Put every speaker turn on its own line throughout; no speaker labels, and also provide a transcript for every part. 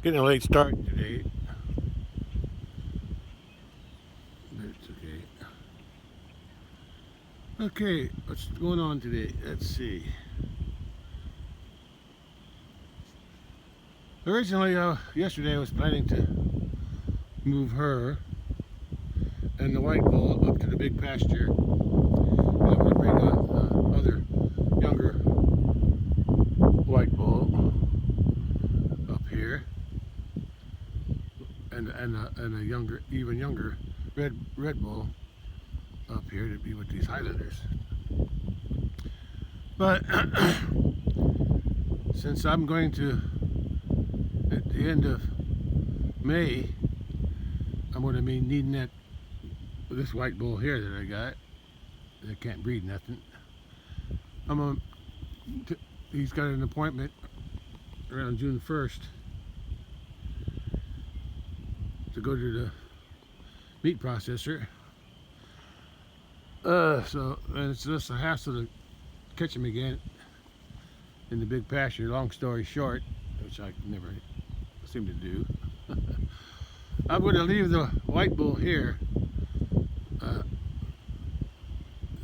Getting a late start today, but it's okay. Okay, what's going on today? Let's see. Originally, yesterday I was planning to move her and the white bull up to the big pasture. And I'm going to bring other younger white bull up here, and a younger, even younger red bull up here to be with these Highlanders. But since I'm going to, at the end of May, I'm going to be needing this white bull here that I got. That can't breed nothing. He's got an appointment around June 1st to go to the meat processor. So and it's just a hassle to catch him again in the big pasture. Long story short, which I never seem to do. I'm going to leave the white bull here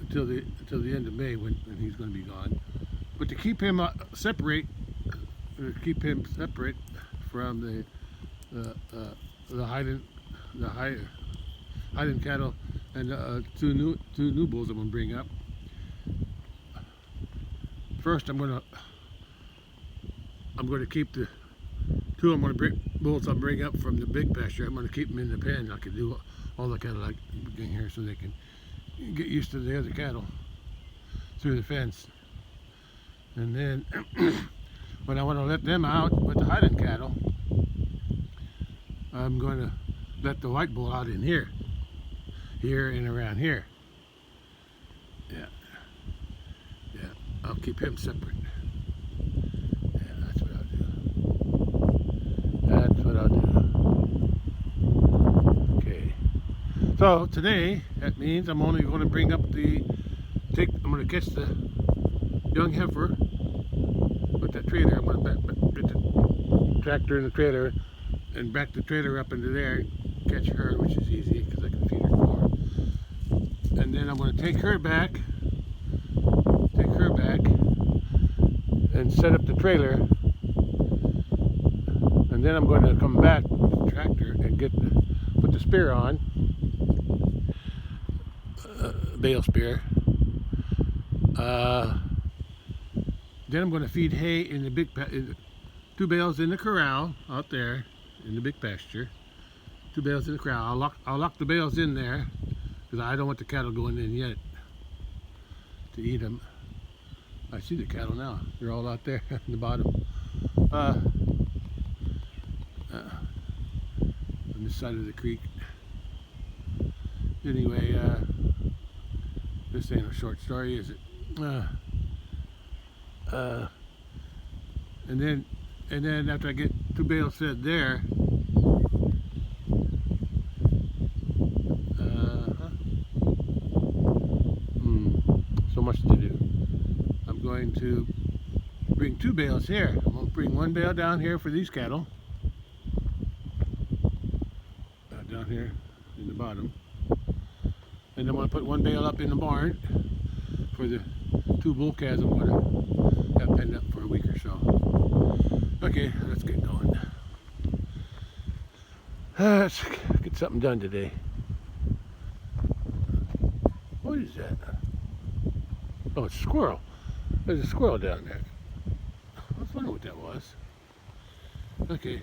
until the end of May when he's going to be gone. But to keep him separate from the Highland cattle and two new bulls I'm going to bring up. First, I'm going to keep the two bulls I'll bring up from the big pasture. I'm going to keep them in the pen. I can do all the cattle I bring here so they can get used to the other cattle through the fence. And then when I want to let them out with the Highland cattle, I'm going to let the white bull out in here and around here. Yeah, I'll keep him separate. Yeah, that's what I'll do. Okay. So today, that means I'm only going to bring up I'm going to catch the young heifer with that trailer. I'm going to put the tractor in the trailer and back the trailer up into there and catch her, which is easy because I can feed her more. And then I'm going to take her back and set up the trailer, and then I'm going to come back with the tractor and put the spear on, bale spear. Then I'm going to feed hay in the two bales in the corral out there in the big pasture. Two bales in the corral. I'll lock the bales in there because I don't want the cattle going in yet to eat them. I see the cattle now. They're all out there in the bottom. On this side of the creek. Anyway, this ain't a short story, is it? And then after I get two bales fed there, so much to do. I'm going to bring two bales here. I'm going to bring one bale down here for these cattle, down here in the bottom, and I'm going to put one bale up in the barn for the two bull calves I'm going to have penned up for a week or so. Okay, let's get going. Let's get something done today. What is that? Oh, it's a squirrel. There's a squirrel down there. I was wondering what that was. Okay.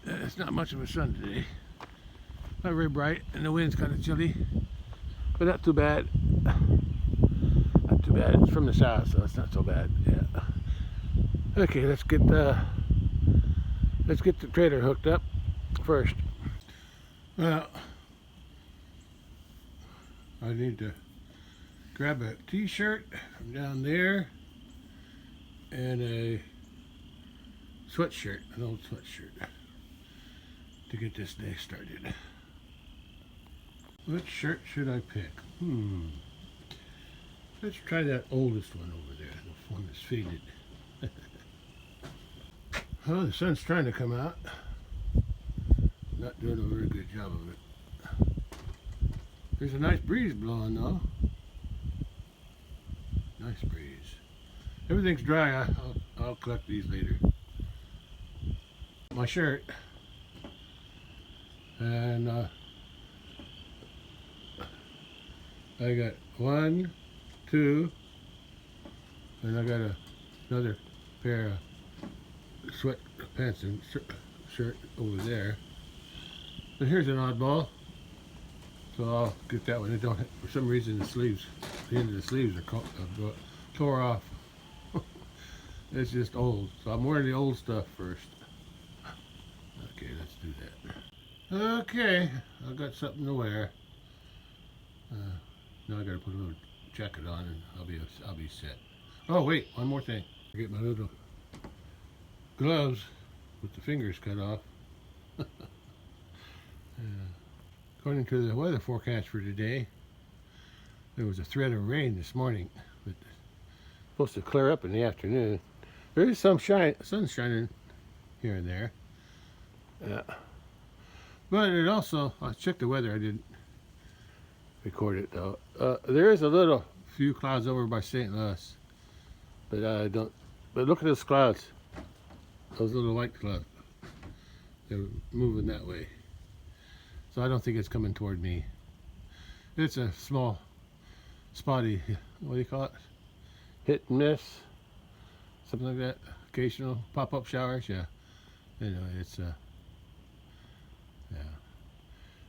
It's not much of a sun today. Not very bright, and the wind's kind of chilly, but not too bad. Not too bad. It's from the south, so it's not so bad. Yeah. Okay, let's get the trailer hooked up first. Well, I need to grab a t-shirt from down there and a sweatshirt, an old sweatshirt, to get this day started. What shirt should I pick? Let's try that oldest one over there, the one that's faded. Well, the sun's trying to come out. Not doing a very good job of it. There's a nice breeze blowing though. Nice breeze. Everything's dry. I'll collect these later. My shirt. And I got 1, 2, and I got another pair of sweat pants and shirt over there. And here's an oddball, so I'll get that one. It don't, for some reason, the end of the sleeves are tore off. It's just old, so I'm wearing the old stuff first. Okay, let's do that. Okay, I got something to wear. Now I gotta put a little jacket on, and I'll be set. Oh wait, one more thing. I get my little gloves with the fingers cut off. According to the weather forecast for today, there was a threat of rain this morning, but it's supposed to clear up in the afternoon. There is some sun shining here and there. But it also, I checked the weather, I didn't record it though. There is a little few clouds over by St. Louis, but I don't. But look at those clouds, those little white clouds. They're moving that way, so I don't think it's coming toward me. It's a small, spotty. What do you call it? Hit and miss, something like that. Occasional pop-up showers. Yeah. Anyway, it's yeah.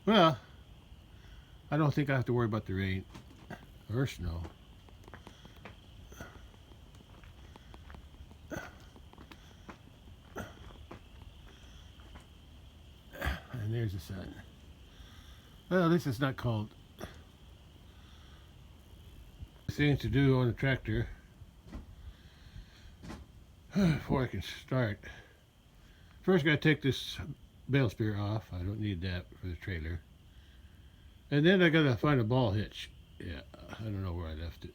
Well, I don't think I have to worry about the rain or snow. And there's the sun. Well, at least it's not cold. Things to do on the tractor before I can start. First, I gotta take this bale spear off. I don't need that for the trailer. And then I gotta find a ball hitch. Yeah, I don't know where I left it.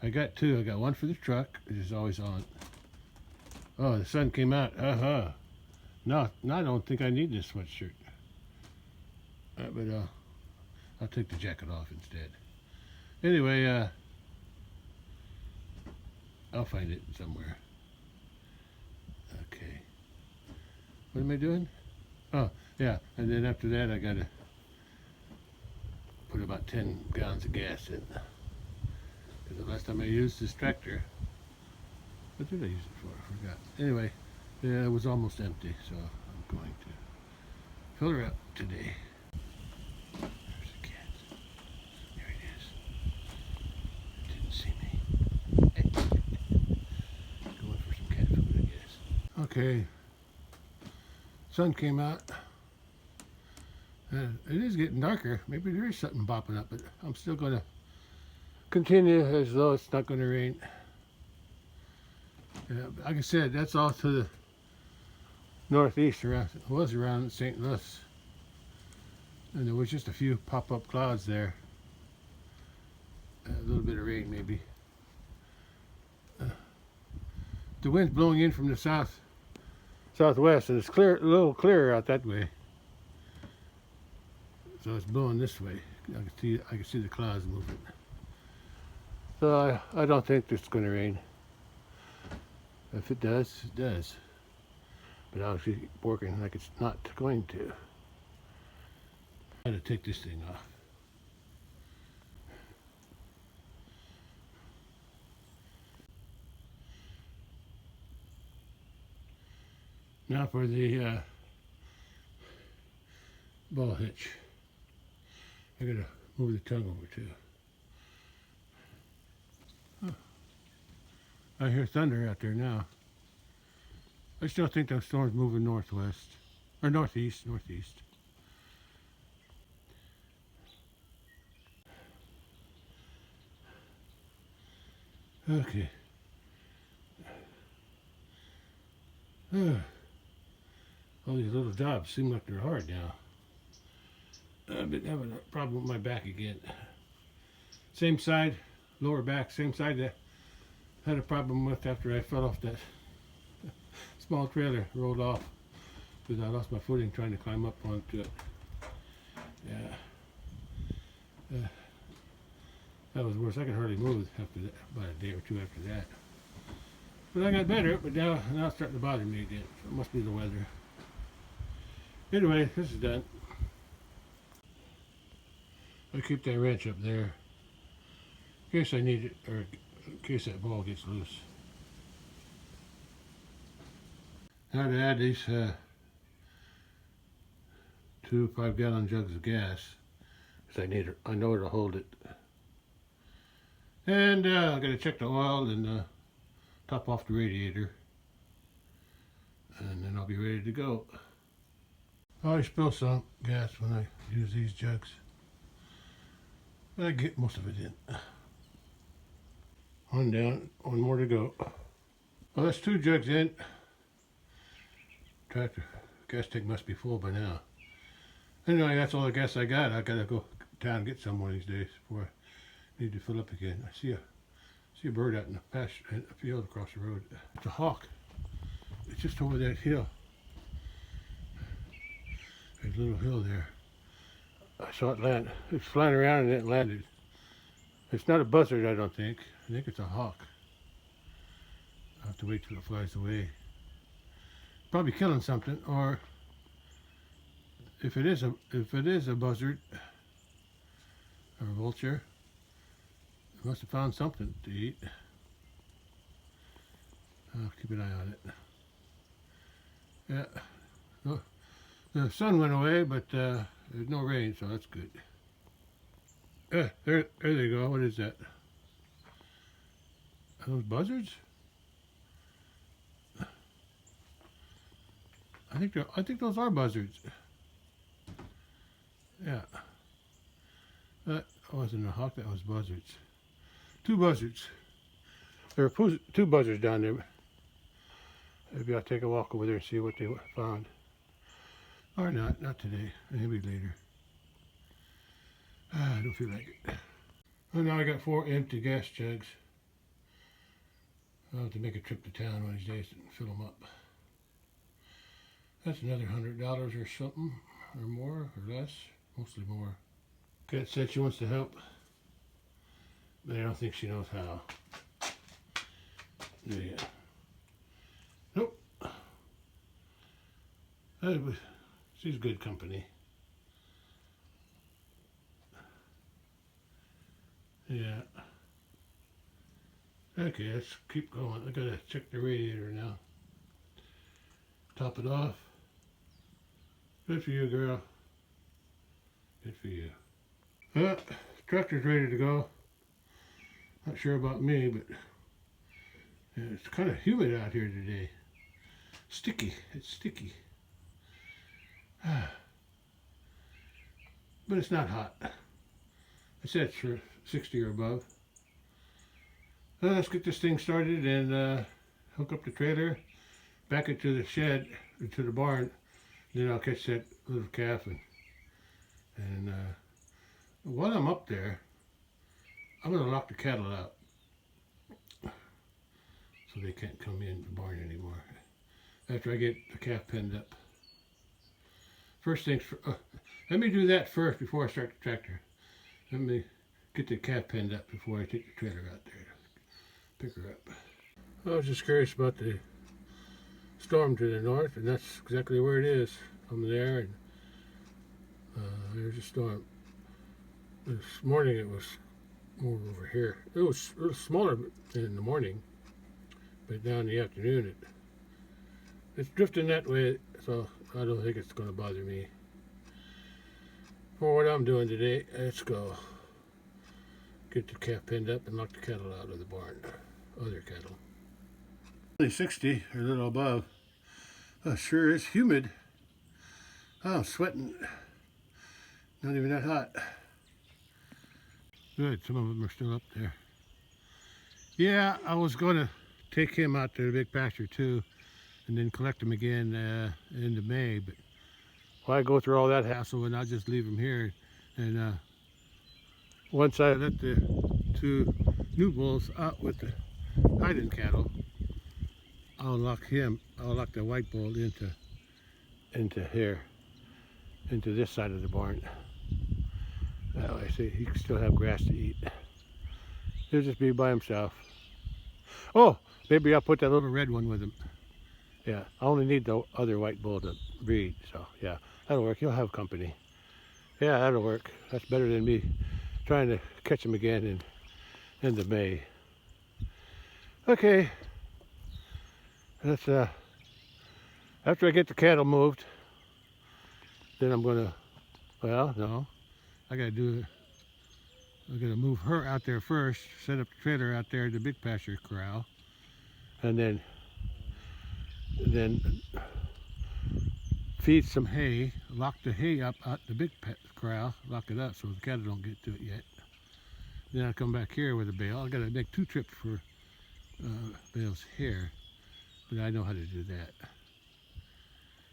I got two. I got one for the truck, which is always on. Oh, the sun came out. No, I don't think I need this sweatshirt. But I'll take the jacket off instead. Anyway, I'll find it somewhere. Okay. What am I doing? Oh, yeah. And then after that, I gotta put about 10 gallons of gas in. Because the last time I used this tractor, what did I use it for? I forgot. Anyway, yeah, it was almost empty, so I'm going to fill her up today. There's the cat. There it is. It didn't see me. Going for some cat food, I guess. Okay. Sun came out. It is getting darker. Maybe there is something bopping up, but I'm still going to continue as though it's not going to rain. Like I said, that's all to the northeast around. It was around St. Louis, and there was just a few pop-up clouds there. A little bit of rain, maybe. The wind's blowing in from the southwest, and it's clear, a little clearer out that way. So it's blowing this way. I can see the clouds moving. So I don't think it's going to rain. If it does, it does. But I'll keep working like it's not going to. I got to take this thing off. Now for the ball hitch. I gotta move the tongue over too. Huh. I hear thunder out there now. I still think the storm's moving northwest or northeast. Okay. All these little jobs seem like they're hard now. I've been having a problem with my back again. Same side, lower back, same side that I had a problem with after I fell off that small trailer rolled off because I lost my footing trying to climb up onto it. Yeah. That was worse. I could hardly move after that, about a day or two after that. But I got better, but now it's starting to bother me again. So it must be the weather. Anyway, this is done. I keep that wrench up there in case I need it, or in case that ball gets loose. Now to add these 2 5-gallon jugs of gas, because I know it'll hold it. And I gotta check the oil and top off the radiator, and then I'll be ready to go. I always spill some gas when I use these jugs, but I get most of it in. One down, one more to go. Well, that's 2 jugs in. Tractor gas tank must be full by now. Anyway, that's all the gas I got. I gotta go down and get some one of these days before I need to fill up again. I see a bird out in the pasture, in a field across the road. It's a hawk. It's just over that hill. There's a little hill there. I saw it land. It's flying around and it landed. It's not a buzzard, I don't think. I think it's a hawk. I'll have to wait till it flies away. Probably killing something, or if it is a buzzard or a vulture, it must have found something to eat. I'll keep an eye on it. Yeah. Oh, the sun went away, but there's no rain, so that's good. There they go. What is that? Are those buzzards? I think those are buzzards. Yeah. That wasn't a hawk, that was buzzards. 2 buzzards. There are 2 buzzards down there. Maybe I'll take a walk over there and see what they found. Or not today. Maybe later. I don't feel like it. Well, now I got 4 empty gas jugs. I'll have to make a trip to town one of these days and fill them up. That's another $100 or something, or more, or less, mostly more. Kat said she wants to help, but I don't think she knows how. Yeah. Nope. She's good company. Yeah. Okay, let's keep going. I gotta check the radiator now. Top it off. Good for you, girl. Good for you. Tractor's ready to go. Not sure about me, but yeah, it's kind of humid out here today. Sticky. It's sticky. But it's not hot. I said it's for 60 or above. Let's get this thing started and hook up the trailer, back it to the shed, or to the barn. Then I'll catch that little calf, and while I'm up there, I'm going to lock the cattle out so they can't come in the barn anymore after I get the calf penned up. First things let me do that first before I start the tractor. Let me get the calf penned up before I take the trailer out there to pick her up. I was just curious about the storm to the north, and that's exactly where it is. I'm there, and there's a storm. This morning it was more over here. It was smaller in the morning, but now in the afternoon it's drifting that way, so I don't think it's going to bother me. For what I'm doing today, let's go get the calf pinned up and lock the cattle out of the barn. Other cattle. Only 60 or a little above. Sure is humid. Oh, I'm sweating. Not even that hot. Good, some of them are still up there. Yeah, I was going to take him out to the big pasture too, and then collect him again into May. But why go through all that hassle and not just leave him here? And once I let the 2 new bulls out with the hiding cattle, I'll lock him. I'll lock the white bull into here, into this side of the barn. That way, see, he can still have grass to eat. He'll just be by himself. Oh, maybe I'll put that little red one with him. Yeah, I only need the other white bull to breed, so yeah, that'll work. He'll have company. Yeah, that'll work. That's better than me trying to catch him again in the May. Okay, that's after I get the cattle moved, then I'm gonna, well, no, I gotta move her out there first, set up the trailer out there at the big pasture corral, and then feed some hay, lock the hay up out the big corral, lock it up so the cattle don't get to it yet. Then I'll come back here with a bale. I gotta make 2 trips for bales here, but I know how to do that.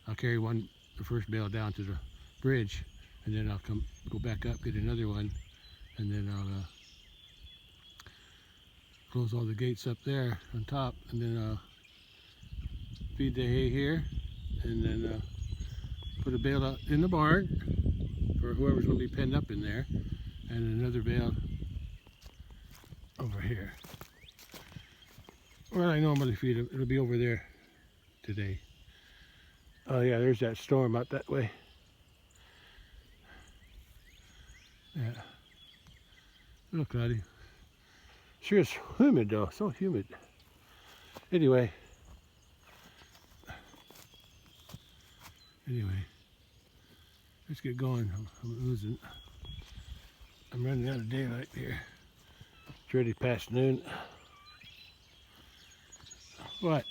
I'll carry the first bale down to the bridge, and then I'll go back up, get another one, and then I'll close all the gates up there on top, and then I'll feed the hay here, and then put a bale out in the barn for whoever's going to be penned up in there, and another bale over here. Where I normally feed them. It'll be over there today. Oh yeah, there's that storm out that way. Yeah. Oh, cloudy. Sure is humid though, so humid. Anyway, let's get going. I'm running out of daylight here. It's already past noon. What?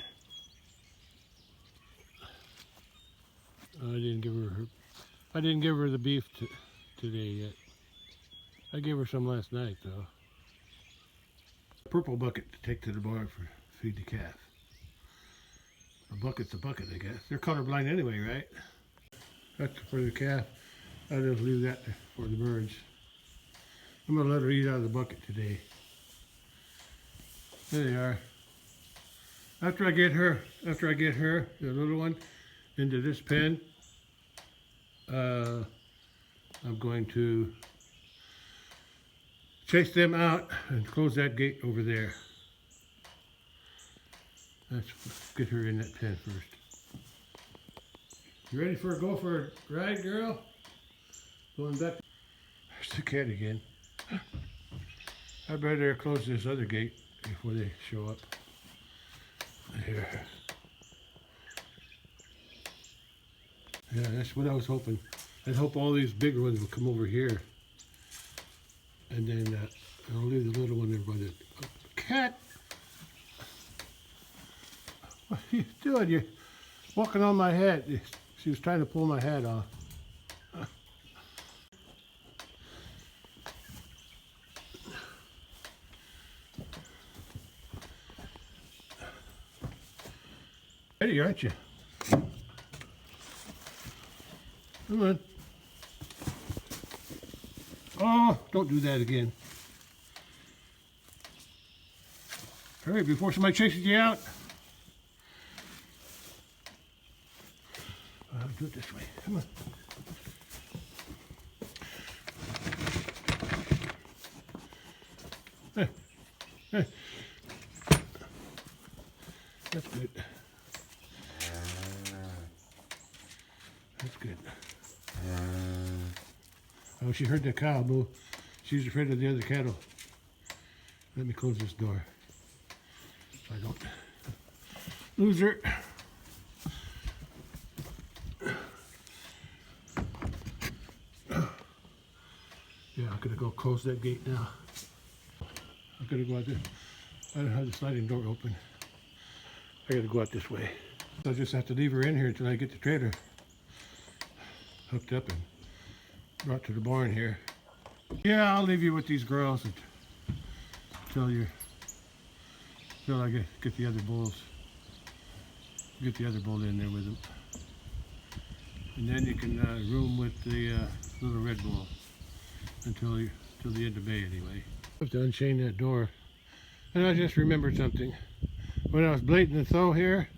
Oh, I didn't give her the beef today yet. I gave her some last night though. Purple bucket to take to the barn for feed the calf. A bucket's a bucket, I guess. They're colorblind anyway, right? That's for the calf. I'll just leave that for the birds. I'm gonna let her eat out of the bucket today. There they are. After I get her, the little one, into this pen, I'm going to chase them out and close that gate over there. Let's get her in that pen first. You ready for a ride, girl? Going back. There's the cat again. I better close this other gate before they show up. Here. Yeah, that's what I was hoping. I'd hope all these bigger ones would come over here. And then I'll leave the little one there by the cat. What are you doing? You're walking on my head. She was trying to pull my hat off. Ready, aren't you? Come on. Oh, don't do that again. Hurry before somebody chases you out. I'll do it this way. Come on. Hey. Hey. That's good. That's good. Oh, she heard the cow move. She's afraid of the other cattle. Let me close this door so I don't lose her. Yeah, I'm gonna go close that gate now. I'm gonna go out there. I don't have the sliding door open. I gotta go out this way. So I just have to leave her in here until I get the trailer hooked up and brought to the barn here. Yeah, I'll leave you with these girls until I get the other bulls. Get the other bull in there with them. And then you can room with the little red bull until the end of May anyway. I have to unchain that door. And I just remembered something. When I was blading the sow here,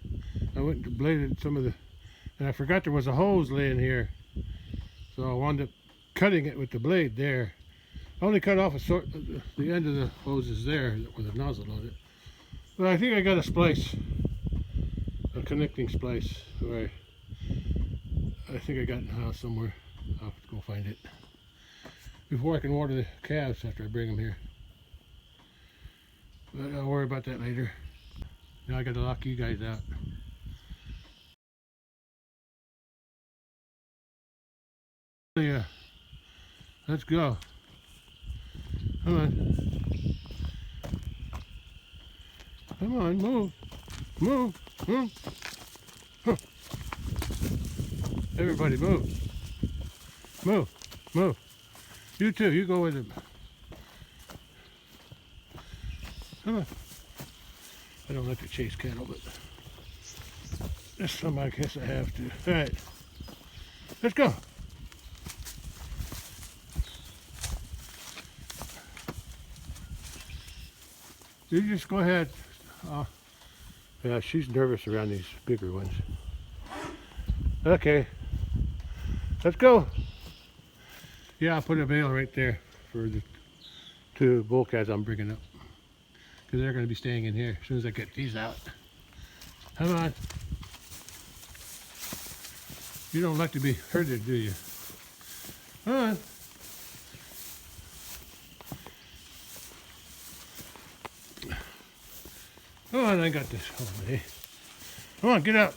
I went and bladed some of the, and I forgot there was a hose laying here. So I wound up cutting it with the blade there. I only cut off the end of the hoses there with a nozzle on it. But I think I got a splice, a connecting splice. Where I think I got it in the house somewhere. I'll have to go find it before I can water the calves after I bring them here. But I'll worry about that later. Now I got to lock you guys out. Yeah, let's go. Come on. Come on, move. Move. Move. Huh. Everybody move. Move. Move. You too, you go with him. Come on. I don't like to chase cattle, but this time I guess I have to. Alright. Let's go. You just go ahead. Yeah, she's nervous around these bigger ones. Okay, let's go. Yeah, I'll put a bale right there for the 2 bull calves I'm bringing up, because they're going to be staying in here as soon as I get these out. Come on. You don't like to be herded, do you? Come on. Come on, I got this all day. Come on, get out.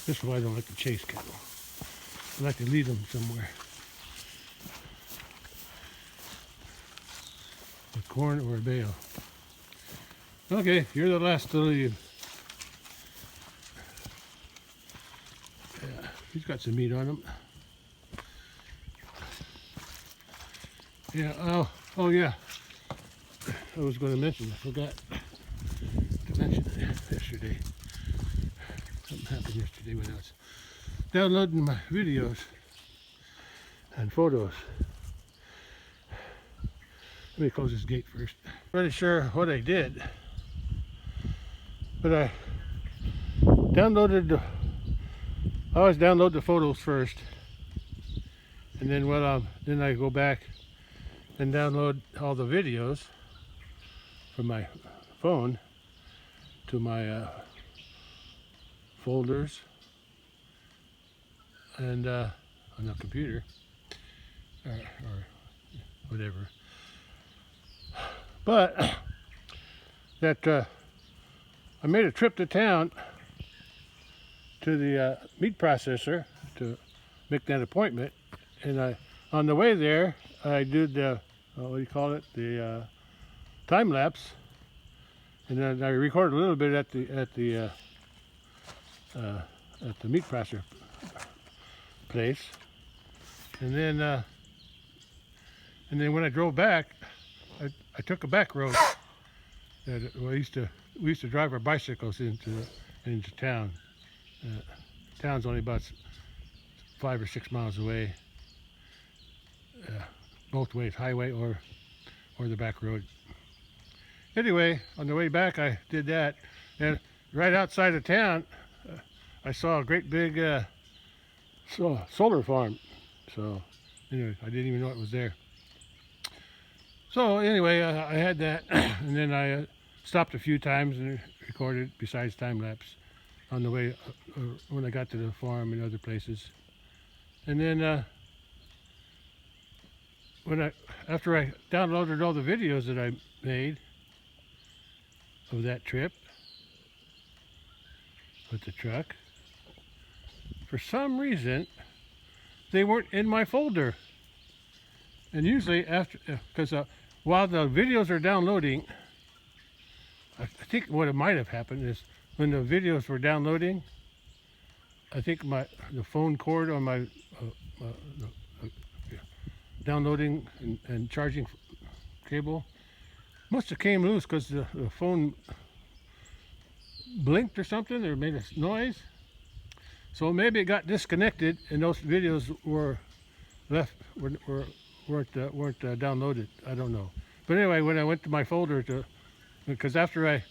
This is why I don't like to chase cattle. I like to lead them somewhere. A corn or a bale. Okay, you're the last to leave. Yeah, he's got some meat on him. Yeah, oh yeah. I was going to mention, I forgot to mention it yesterday. Something happened yesterday when I was downloading my videos and photos. Let me close this gate first. Not really sure what I did, but I always download the photos first, and then then I go back and download all the videos from my phone to my folders and on the computer or whatever. But that I made a trip to town to the meat processor to make that appointment, and on the way there I did the what do you call it, the time lapse, and then I recorded a little bit at the meat processor place, and then when I drove back, I took a back road that we used to drive our bicycles into town. Town's only about 5 or 6 miles away, both ways, highway or the back road. Anyway, on the way back I did that, and right outside of town I saw a great big solar farm. So anyway, I didn't even know it was there. So anyway, I had that, and then I stopped a few times and recorded besides time lapse on the way when I got to the farm and other places. And then after I downloaded all the videos that I made of that trip with the truck, for some reason they weren't in my folder. And usually after, because while the videos are downloading, I think what it might have happened is when the videos were downloading, I think the phone cord on my downloading and charging cable must have came loose, because the phone blinked or something, or made a noise. So maybe it got disconnected and those videos weren't downloaded. I don't know. But anyway, when I went to my folder because after I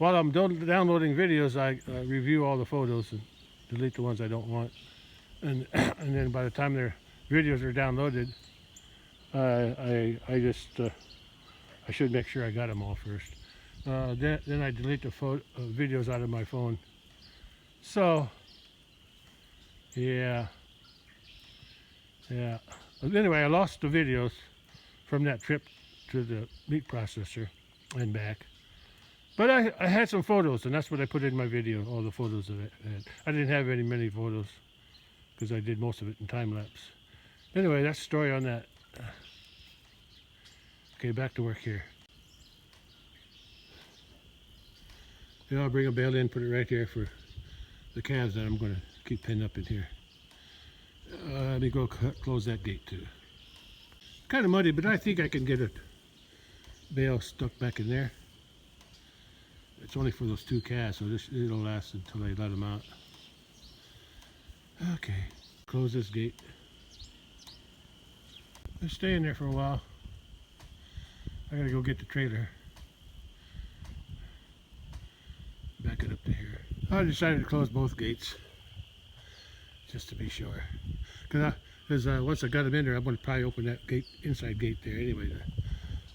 while I'm downloading videos, I review all the photos and delete the ones I don't want. And and then by the time their videos are downloaded, I should make sure I got them all first. Then I delete the videos out of my phone. So yeah. Anyway, I lost the videos from that trip to the meat processor and back. But I had some photos, and that's what I put in my video, all the photos that I had. I didn't have many photos because I did most of it in time lapse. Anyway, that's the story on that. Okay, back to work here. Yeah, I'll bring a bale in, put it right here for the calves that I'm going to keep pinned up in here. Let me go close that gate too. Kind of muddy, but I think I can get a bale stuck back in there. It's only for those 2 calves, so it'll last until I let them out. Okay, close this gate. Let's stay in there for a while. I gotta go get the trailer. Back it up to here. I decided to close both gates, just to be sure. Because once I got them in there, I'm going to probably open that gate, inside gate there anyway, to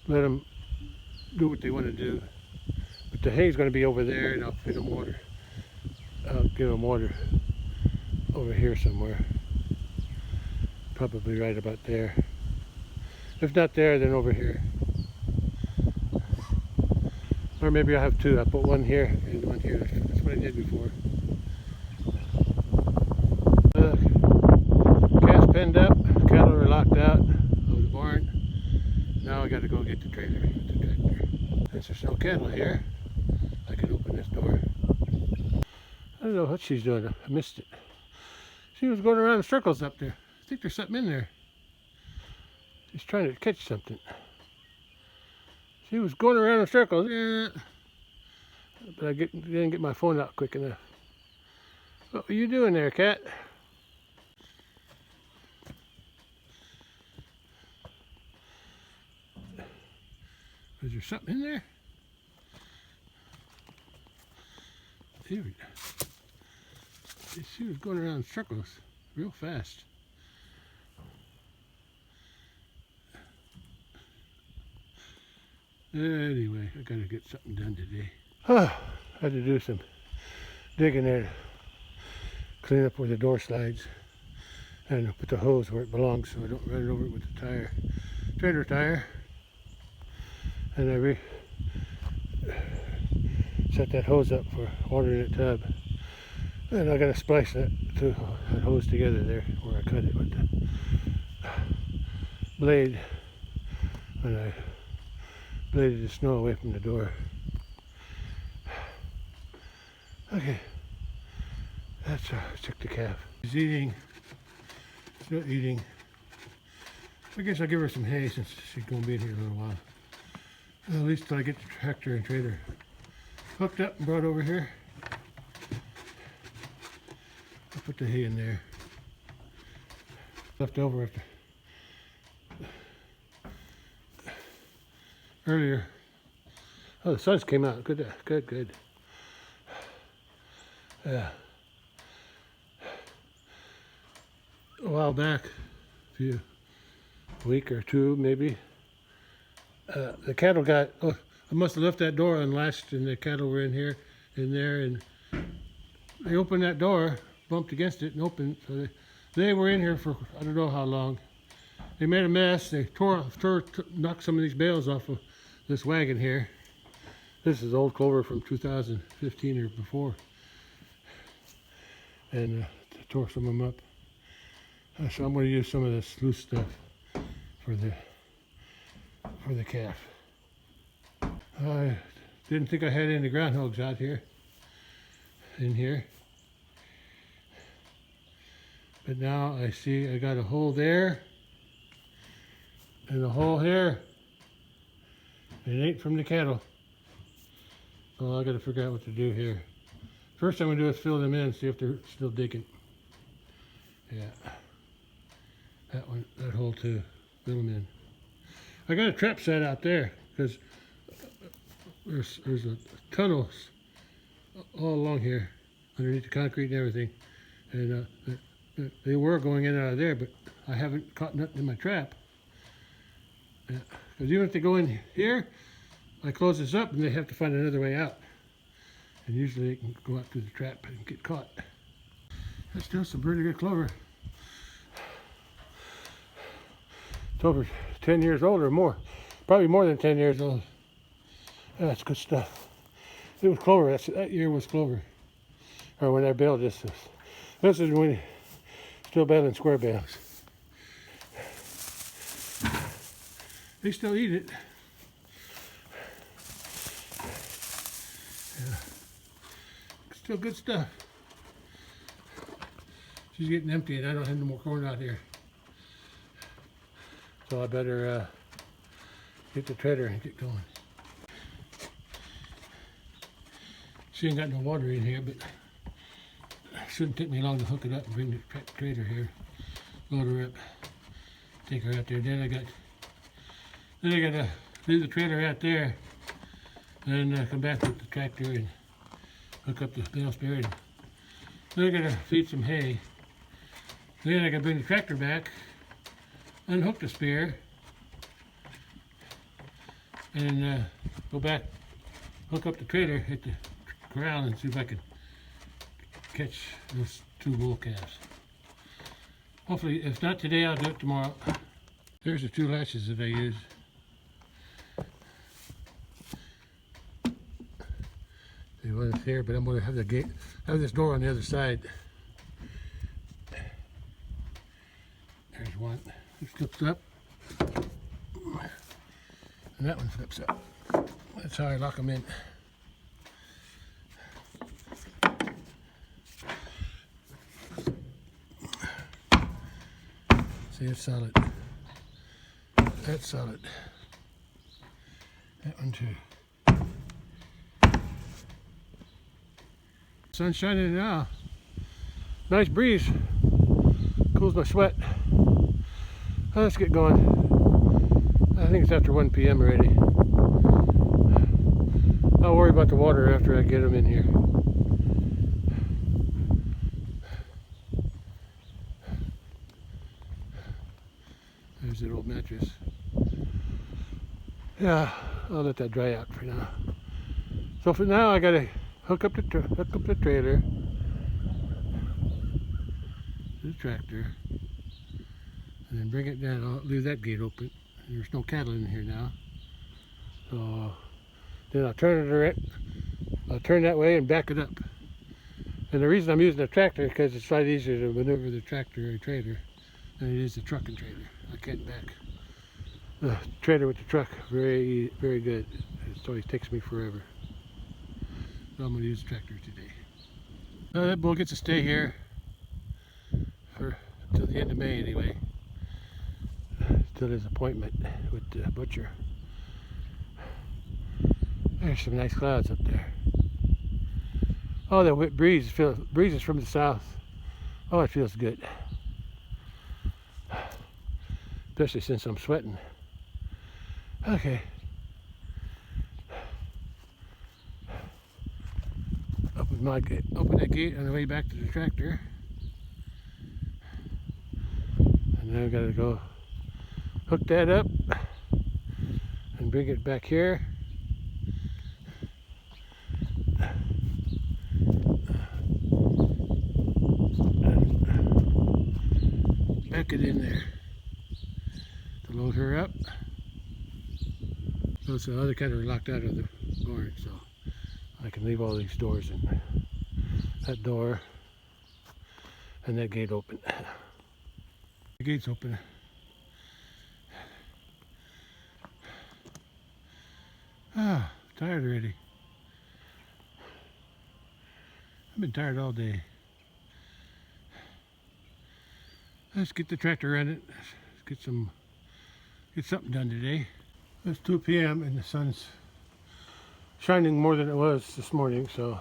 let them do what they want to do. But the hay's going to be over there, and I'll feed them water. I'll give them water over here somewhere. Probably right about there. If not there, then over here. Or maybe I'll have 2. I'll put one here and one here. That's what I did before. Calves penned up, cattle are locked out of the barn. Now I got to go get the trailer, the tractor. Since there's no cattle here, I can open this door. I don't know what she's doing. I missed it. She was going around in circles up there. I think there's something in there. She's trying to catch something. She was going around in circles. Yeah. But I didn't get my phone out quick enough. What were you doing there, cat? Is there something in there? Dude, she was going around in circles real fast. Anyway, I gotta get something done today. I had to do some digging there to clean up where the door slides and put the hose where it belongs so I don't run it over it with the tire, trailer tire. And I set that hose up for watering that tub. And I gotta splice that hose together there where I cut it with the blade when I bladed the snow away from the door. Okay, that's check the calf. She's eating, still eating. I guess I'll give her some hay since she's gonna be in here a little while. At least till I get the tractor and trailer hooked up and brought over here. I'll put the hay in there. Left over after earlier. Oh, the sun's came out. Good. Yeah. A while back, a week or 2 maybe, the cattle got, I must have left that door unlatched and the cattle were in there, and they opened that door, bumped against it and opened, so they were in here for I don't know how long. They made a mess. They knocked some of these bales off of this wagon here. This is old clover from 2015 or before, and tore some of them up. So I'm going to use some of this loose stuff for the calf. I didn't think I had any groundhogs out here, in here, but now I see I got a hole there and a hole here. It ain't from the cattle. So I got to figure out what to do here. First I'm going to do is fill them in, see if they're still digging. Yeah, that hole too, fill them in. I got a trap set out there because there's a tunnel all along here, underneath the concrete and everything. And they were going in and out of there, but I haven't caught nothing in my trap. Because even if they go in here, I close this up and they have to find another way out. And usually they can go out through the trap and get caught. That's still some pretty good clover. It's over 10 years old or more. Probably more than 10 years old. That's good stuff. It was clover. That year was clover. Or when I baled this. This is when still baling square bales. They still eat it. Yeah. Still good stuff. She's getting empty and I don't have no more corn out here. So I better get the treader and get going. She ain't got no water in here, but it shouldn't take me long to hook it up and bring the treader here. Load her up, take her out there. Then I gotta leave the trailer out there, and then come back with the tractor and hook up the bale spear. And then I gotta feed some hay. Then I gotta bring the tractor back, unhook the spear, and go back, hook up the trailer, hit the corral, and see if I can catch those 2 bull calves. Hopefully, if not today, I'll do it tomorrow. There's the 2 latches that I use. The one's here, but I'm going to have the gate, have this door on the other side. There's one. It flips up, and that one flips up. That's how I lock them in. See, it's solid. That's solid. That one too. Sun's shining now. Nice breeze. Cools my sweat. Let's get going. I think it's after 1 p.m. already. I'll worry about the water after I get them in here. There's that old mattress. Yeah, I'll let that dry out for now. So for now, I gotta hook up the trailer to the tractor, and then bring it down. I'll leave that gate open. There's no cattle in here now, so then I'll turn it around. I'll turn that way and back it up. And the reason I'm using a tractor is because it's a lot easier to maneuver the tractor or trailer than it is the truck and trailer. I can't back the trailer with the truck very good. It always takes me forever. So I'm going to use the tractor today. That bull gets to stay here till the end of May anyway. Till his appointment with the butcher. There's some nice clouds up there. Oh, that breeze is from the south. Oh, it feels good. Especially since I'm sweating. Okay. Open that gate on the way back to the tractor. And then I've got to go hook that up and bring it back here. Back it in there to load her up. So the other cattle are locked out of the barn, so I can leave all these doors in. That door and that gate open. The gate's open. Ah, tired already. I've been tired all day. Let's get the tractor running. Let's get something done today. It's 2 p.m. and the sun's shining more than it was this morning, so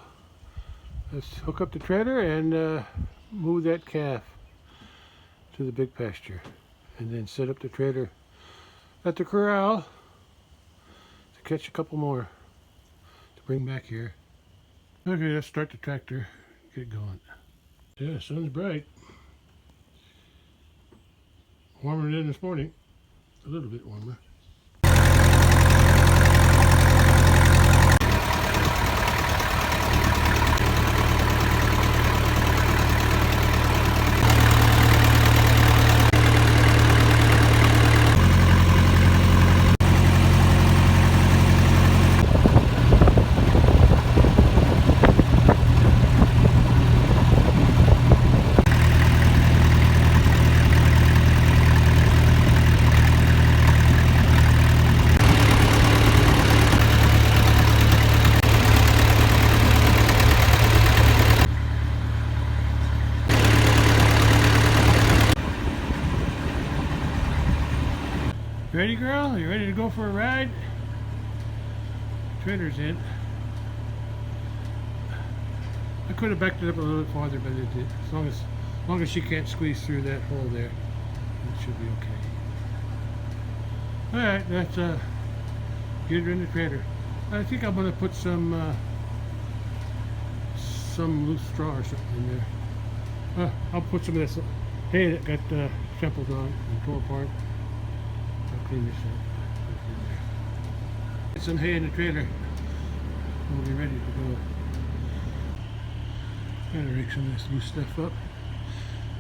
let's hook up the trailer and move that calf to the big pasture, and then set up the trailer at the corral to catch a couple more to bring back here. Okay, let's start the tractor. Get going. Yeah, sun's bright. Warmer than this morning. A little bit warmer. Ready, girl? You ready to go for a ride? Trailer's in. I could have backed it up a little bit farther, but it did. As long as she can't squeeze through that hole there, it should be okay. All right, let's get her in the trailer. I think I'm gonna put some loose straw or something in there. I'll put some of this hay that got trampled on and tore apart. I'll clean this up. Get some hay in the trailer. We'll be ready to go. Gotta rake some of this loose stuff up.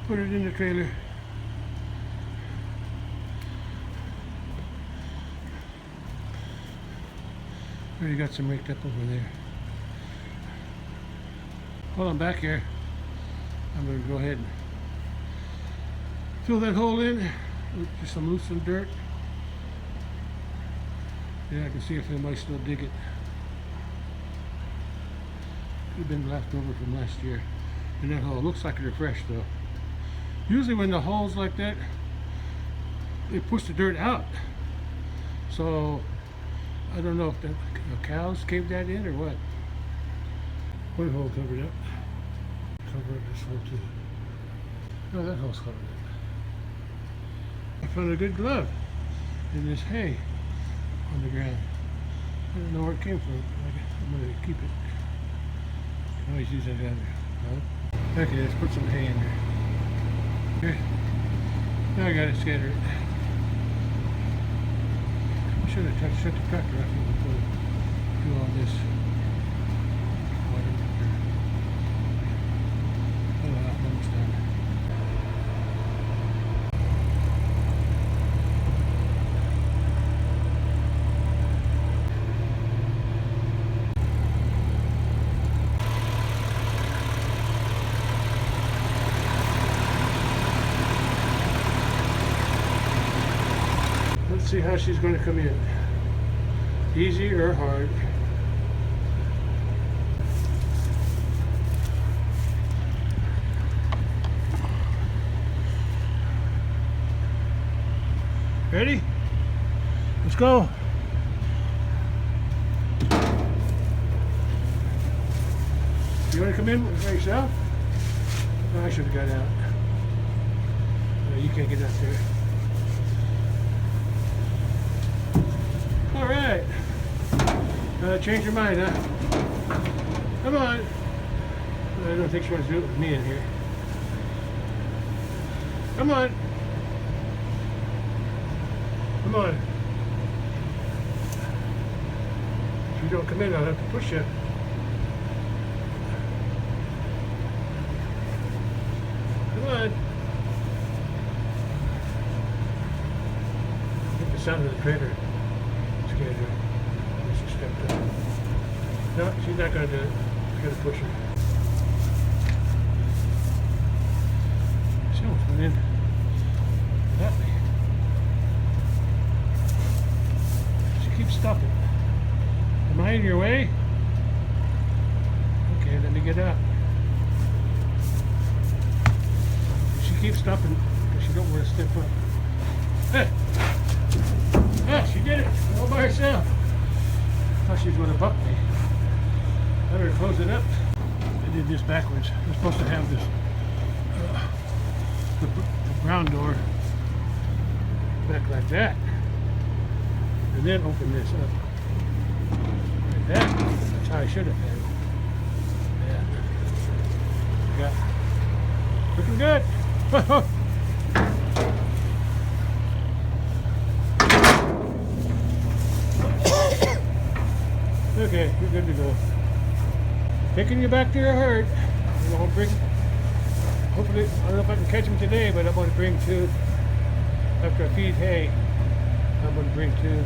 Put it in the trailer. Already got some raked up over there. Hold on back here. I'm going to go ahead and fill that hole in with just some loosened dirt. Yeah, I can see if anybody still dig it. Could have been left over from last year. And that hole looks like they're fresh though. Usually when the holes like that, they push the dirt out. So I don't know if the cows caved that in or what. One hole covered up. Cover up this hole too. No, that hole's covered up. I found a good glove in this hay on the ground. I don't know where it came from. I'm going to keep it. I can always use that other. Huh? Okay, let's put some hay in there. Okay. Now I got to scatter it. I should have shut the tractor off before I do all this. Almost done. Let's see how she's going to come in. Easy or hard? Ready? Let's go. You want to come in by yourself? Oh, I should have got out. No, you can't get out there. All right. Change your mind, huh? Come on. I don't think she wants to do it with me in here. Come on. Come on. If you don't come in, I'll have to push you. Come on. I think the sound of the trailer scared her. She stepped up. No, she's not going to do it. I got to push her. She almost went in that way. Keep stopping. Am I in your way? Okay, let me get out. She keeps stopping because she don't want to step up. Hey! Ah, she did it all by herself. Thought she was going to buck me. I better close it up. I did this backwards. I'm supposed to have this the ground door back like that. And then open this up like that. That's how I should have had it. we got? Looking good. Okay, you're good to go. Taking you back to your herd. I'm gonna bring, hopefully, I don't know if I can catch them today, but I'm going to bring two, after I feed hay, I'm going to bring two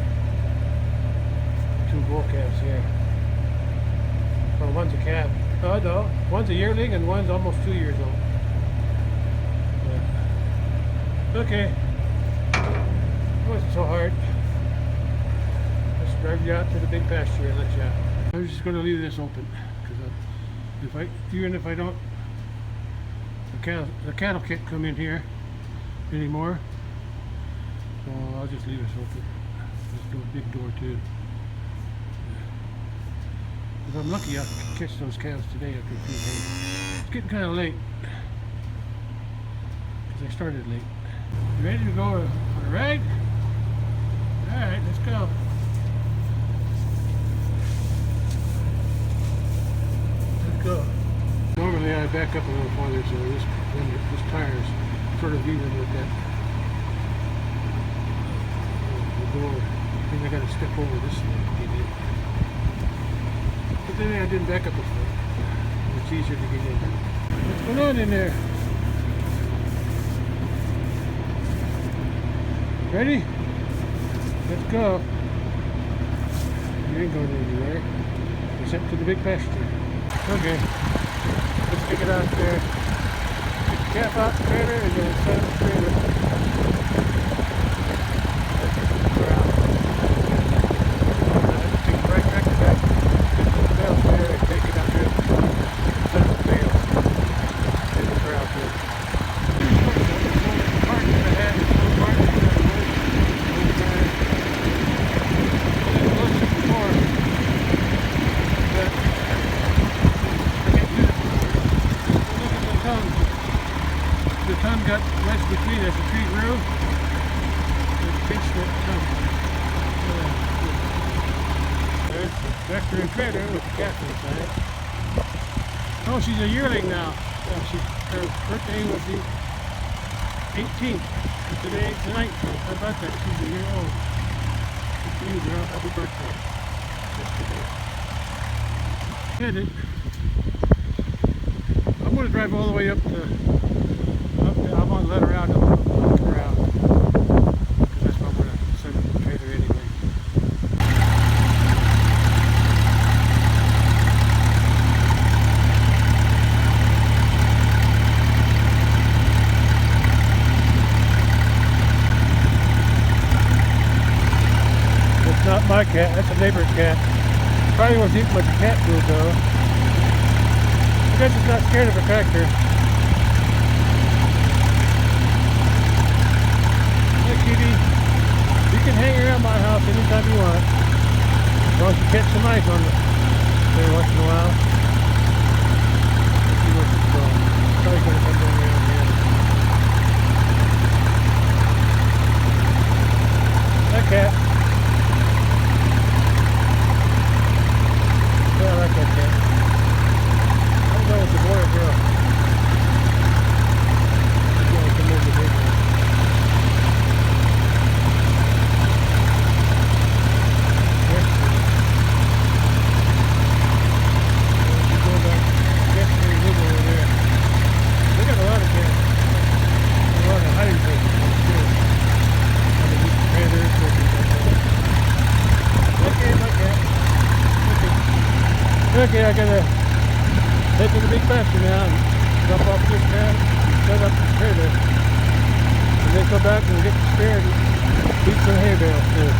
bull calves here. Well, one's a calf. Oh no, one's a yearling and one's almost 2 years old. Yeah. Okay. It wasn't so hard. Let's drive you out to the big pasture and let you out. I was just going to leave this open because even if I don't, the cattle can't come in here anymore. So I'll just leave this open. There's no big door too. If I'm lucky, I can catch those calves today after a few days. It's getting kind of late because I started late. You ready to go on a ride? All right, let's go. Let's go. Normally I back up a little farther, so this tire's sort of even with that the door. I think I got to step over this thing to get in. But then I didn't back up as far. It's easier to get in. What's going on in there? Ready? Let's go. You ain't going anywhere. Except to the big pasture. Okay. Let's take it out there. Get the calf out the trailer and then set up the trailer. That's the corral. Take it right back to that. Get the bales there and take it out there. Set up the bales. Get the corral there. Park in the head. Park in the head. The tongue got wedged between us, the tree grew, and pinched that tongue. There's the vector and trailer with the cat inside. Oh, she's a yearling now. Her birthday was the 18th. Today's the 19th. How about that? She's a year old. Good for you, girl. Happy birthday. Headed. I'm going to drive all the way up to. I'm going to let her out of the corral because that's where I'm going to send her the trailer anyway. That's not my cat, that's a neighbor's cat. Probably won't eat much cat food though. I guess it's not scared of a tractor. Kitty, you can hang around my house anytime you want. As long as you catch some ice on it every once in a while. Let's see where she's going. Probably going to come down around here. Hi, cat. Yeah, I like that cat. I don't know if it's a boy or girl. She's going to come over the big one. Okay, I gotta head to the big pasture now and dump off this cat and set up the trailer. And then go back and get the spare and feed some hay bales too.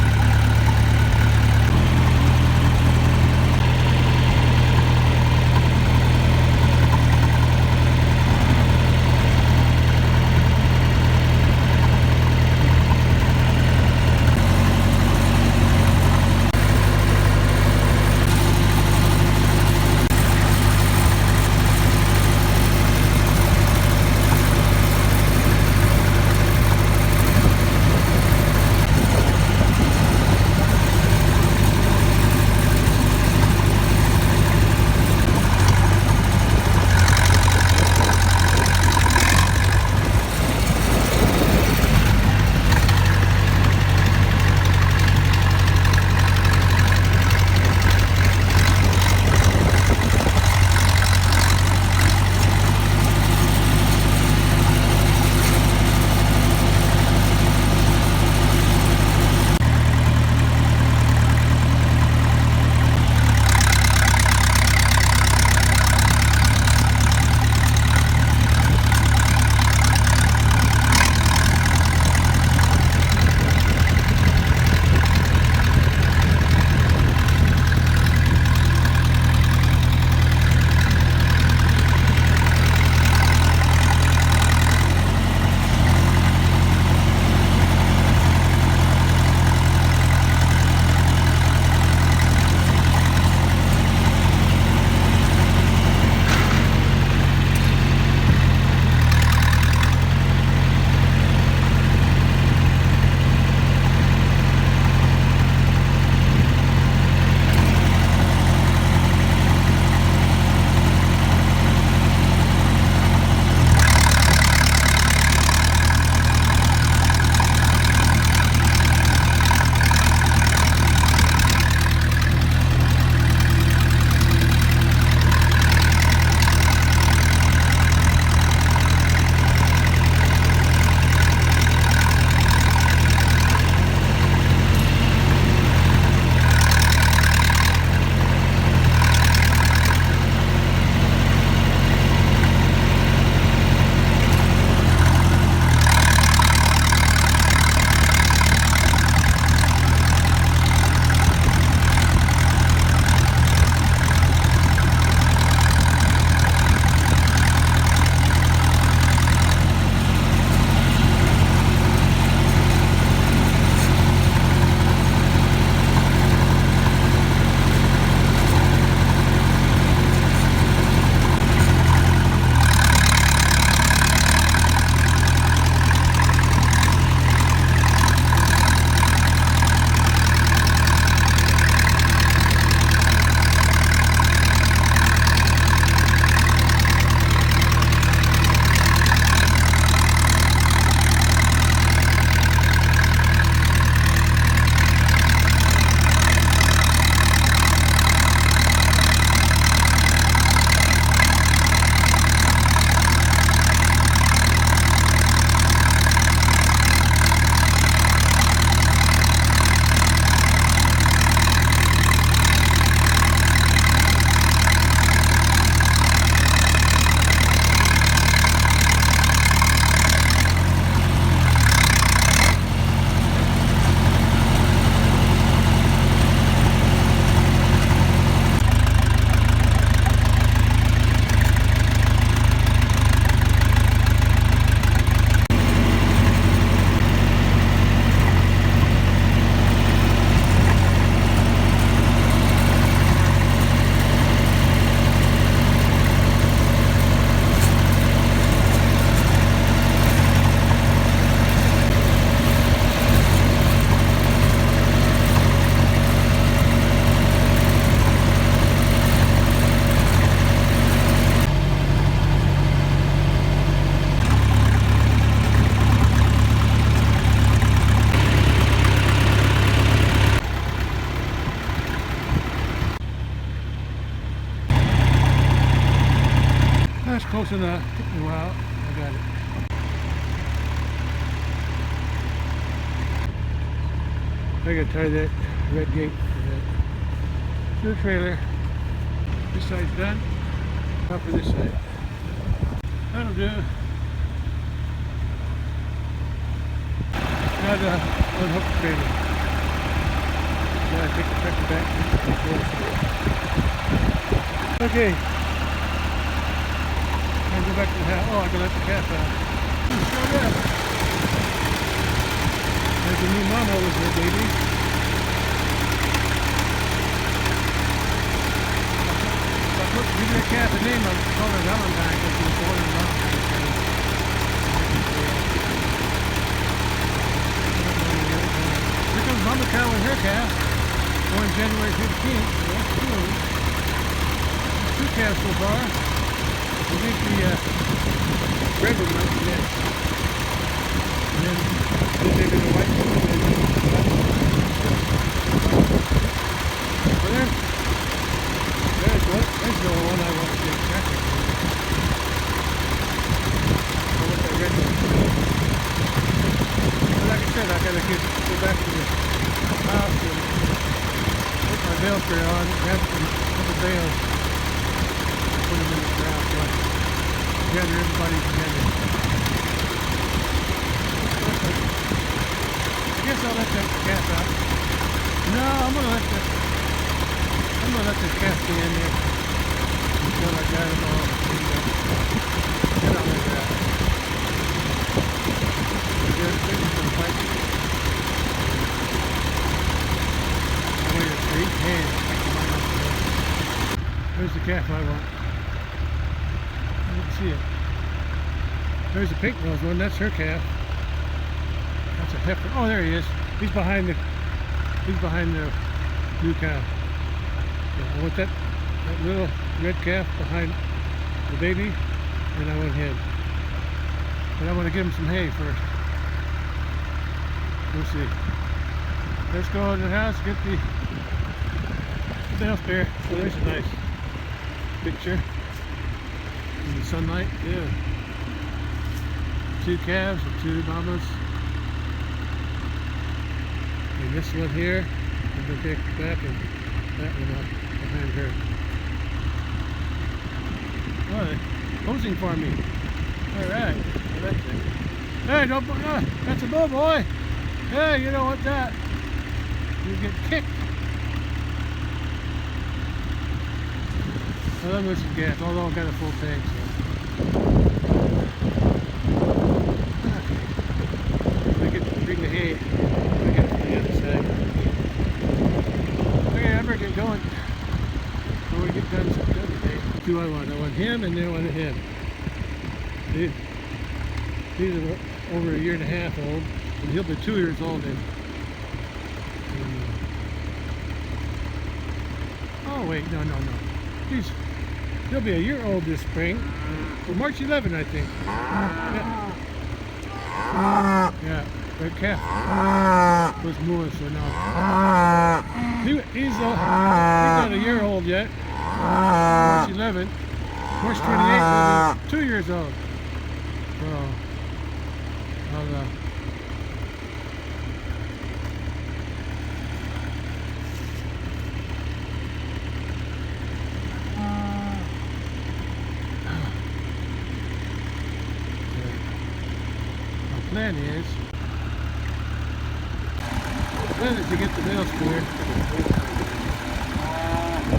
got it. I gotta tie that red gate to the trailer. This side's done. Now for this side. That'll do. Now to unhook the trailer. Now I take the tractor back. Okay. I'll go back to the house. Oh, I can let the calf out. Showed up. There's a new mama with her baby. Give that calf a name. I'll call her Valentine because she was born on Valentine's Day. Here comes Mama Cow and her calf. Born January 15th. So that's cool. Two calves so far. I think the red one might be next. And then maybe the white one. Well, there's the one I want to get traffic on. I want that red one. But like I said, I gotta go back to the house and put my bale spray on, grab some other bales, and put them in the ground so I can gather everybody together. I guess I'll let that calf out. No, I'm gonna let this calf stay in there until I got it all cleaned up. Then I'll let that. There's some pipes. I want your 3 hands. There's the calf I want. I didn't see it. There's the pink nose one. That's her calf. That's a heifer. Oh, there he is. He's behind the new cow. Yeah, I want that little red calf behind the baby, and I want him. But I want to give him some hay first. We'll see. Let's go to the house, get the bale spare. Oh, there's a nice picture in the sunlight. Yeah. 2 calves and 2 mamas. And this one here, I'm going to take it back and that one up behind her. Oh, they're posing for me. Alright. I like that. Hey, don't, that's a bull boy. Hey, you don't want that. You get kicked. Well, I'm losing gas, although I've got a full tank. So. I get to bring the hay. I get to the other side. Okay, I better get going. Before we get done with the other day. Who I want? I want him and then I want him. These are over 1.5 years old. And he'll be 2 years old in. Oh wait, no. He'll be 1 year old this spring. Well, March 11, I think. Yeah, that calf was mooing, so now he's not 1 year old yet. March 11, March 28th, he'll be 2 years old. So I'll plan is to get the bale squared.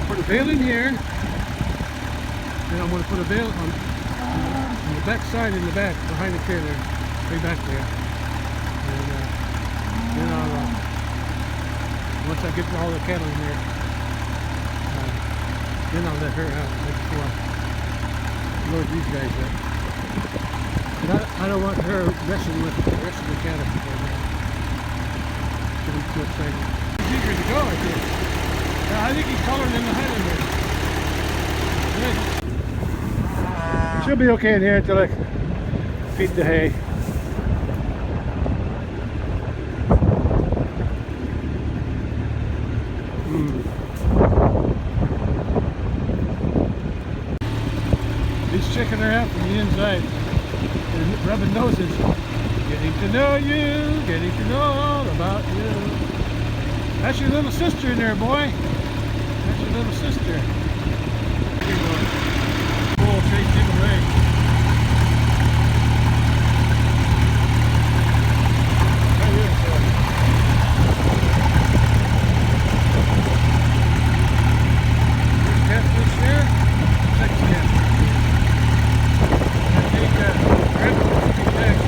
Put a bale in here, and I'm going to put a bale on the back side in the back, behind the trailer, way back there. And then I'll, once I get all the cattle in there, then I'll let her out before I load these guys up. But I don't want her wrestling with the rest of the cattle before that. She'll be too excited. He's eager to go, I think. Yeah, I think he's taller than the Highlander. She'll be okay in here until I feed the hay. He's checking her out from the inside. rubbing noses. Getting to know you, getting to know all about you. That's your little sister in there, boy. That's your little sister. Here you go. Bull chased him away. Right here, boy. First catfish there. Second catfish. I think red one will be next.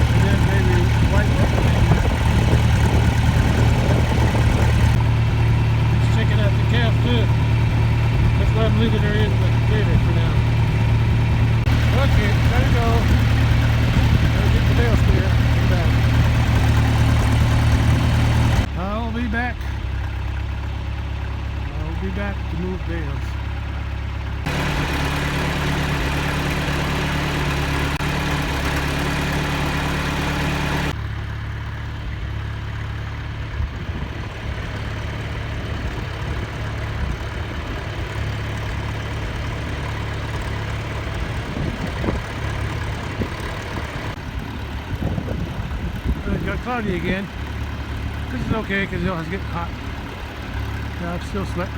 And then maybe white one will be next. Just checking out the calf too. That's why I'm leaving her in the grader for now. Okay, gotta go. Gotta get the bales clear. Come back. I'll be back. I'll be back to move bales. Got cloudy again. This is okay because it was getting hot. Yeah, I'm still sweating.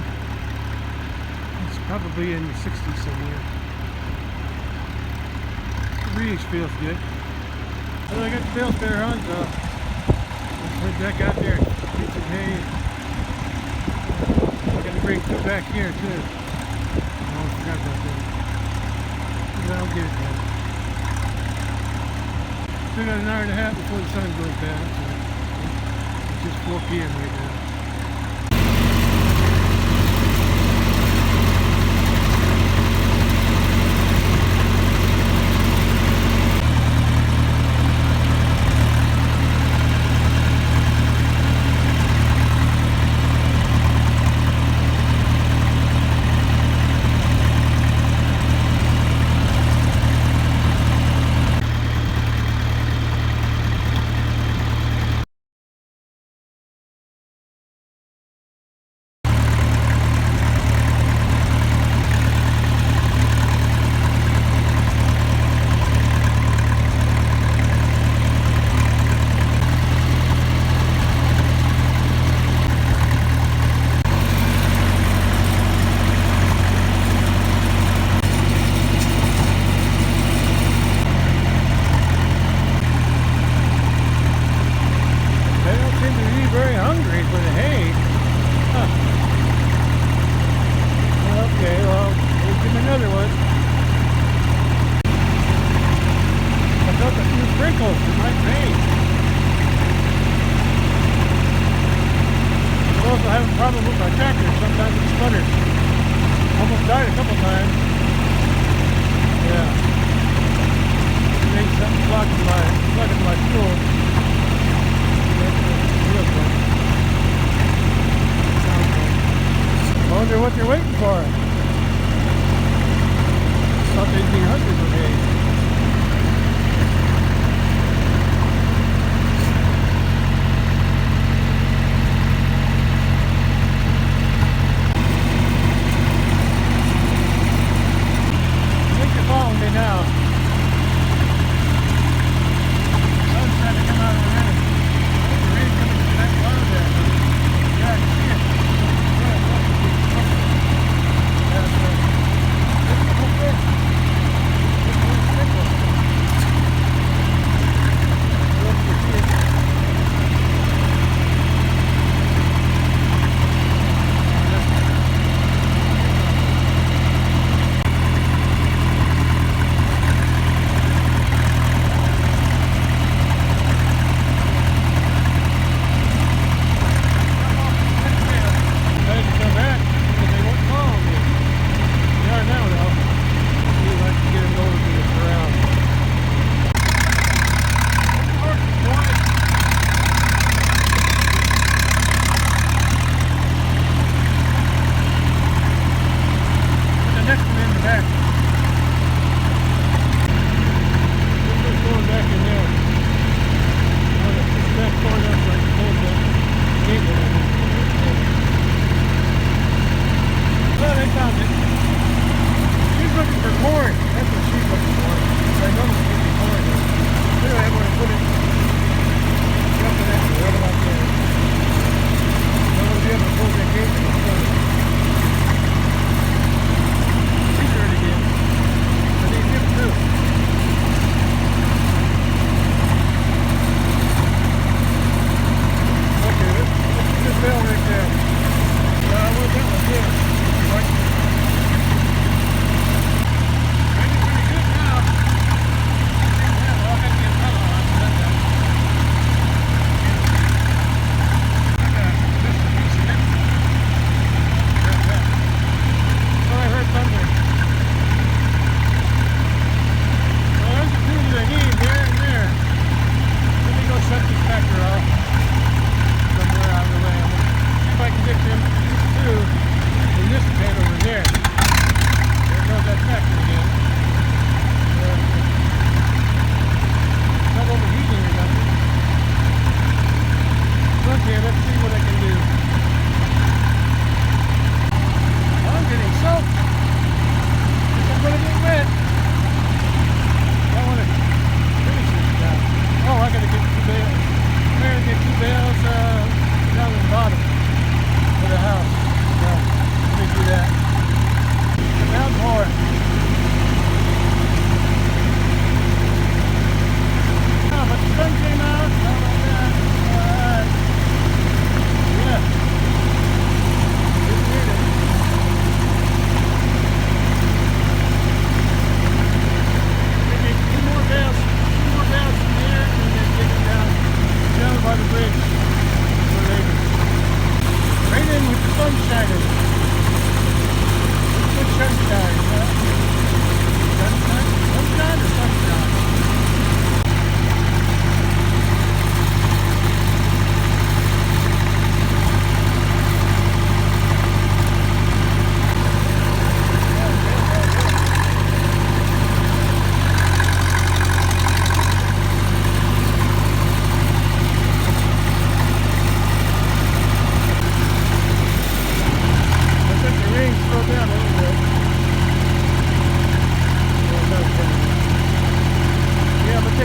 It's probably in the 60s somewhere. The breeze feels good. Well, I got the bale spare on, so let's head back out there and get some hay. I got to bring two back here too. Oh, I forgot about that. Yeah, I'll get it done. Still got an hour and a half before the sun goes down, so it's just 4 p.m. right now. Very hungry for the hay. Huh. Okay, well, we'll give him another one. I felt a few sprinkles in my face. I'm also having a problem with my tractor. Sometimes it sputters. Almost died a couple times. Yeah. Maybe something blocking my fuel. I wonder what they're waiting for. I thought they'd be hungry for hay. I think they're following me now. The sun's trying to come out of the rain. The rain's coming from that cloud there. Yeah, I can see it.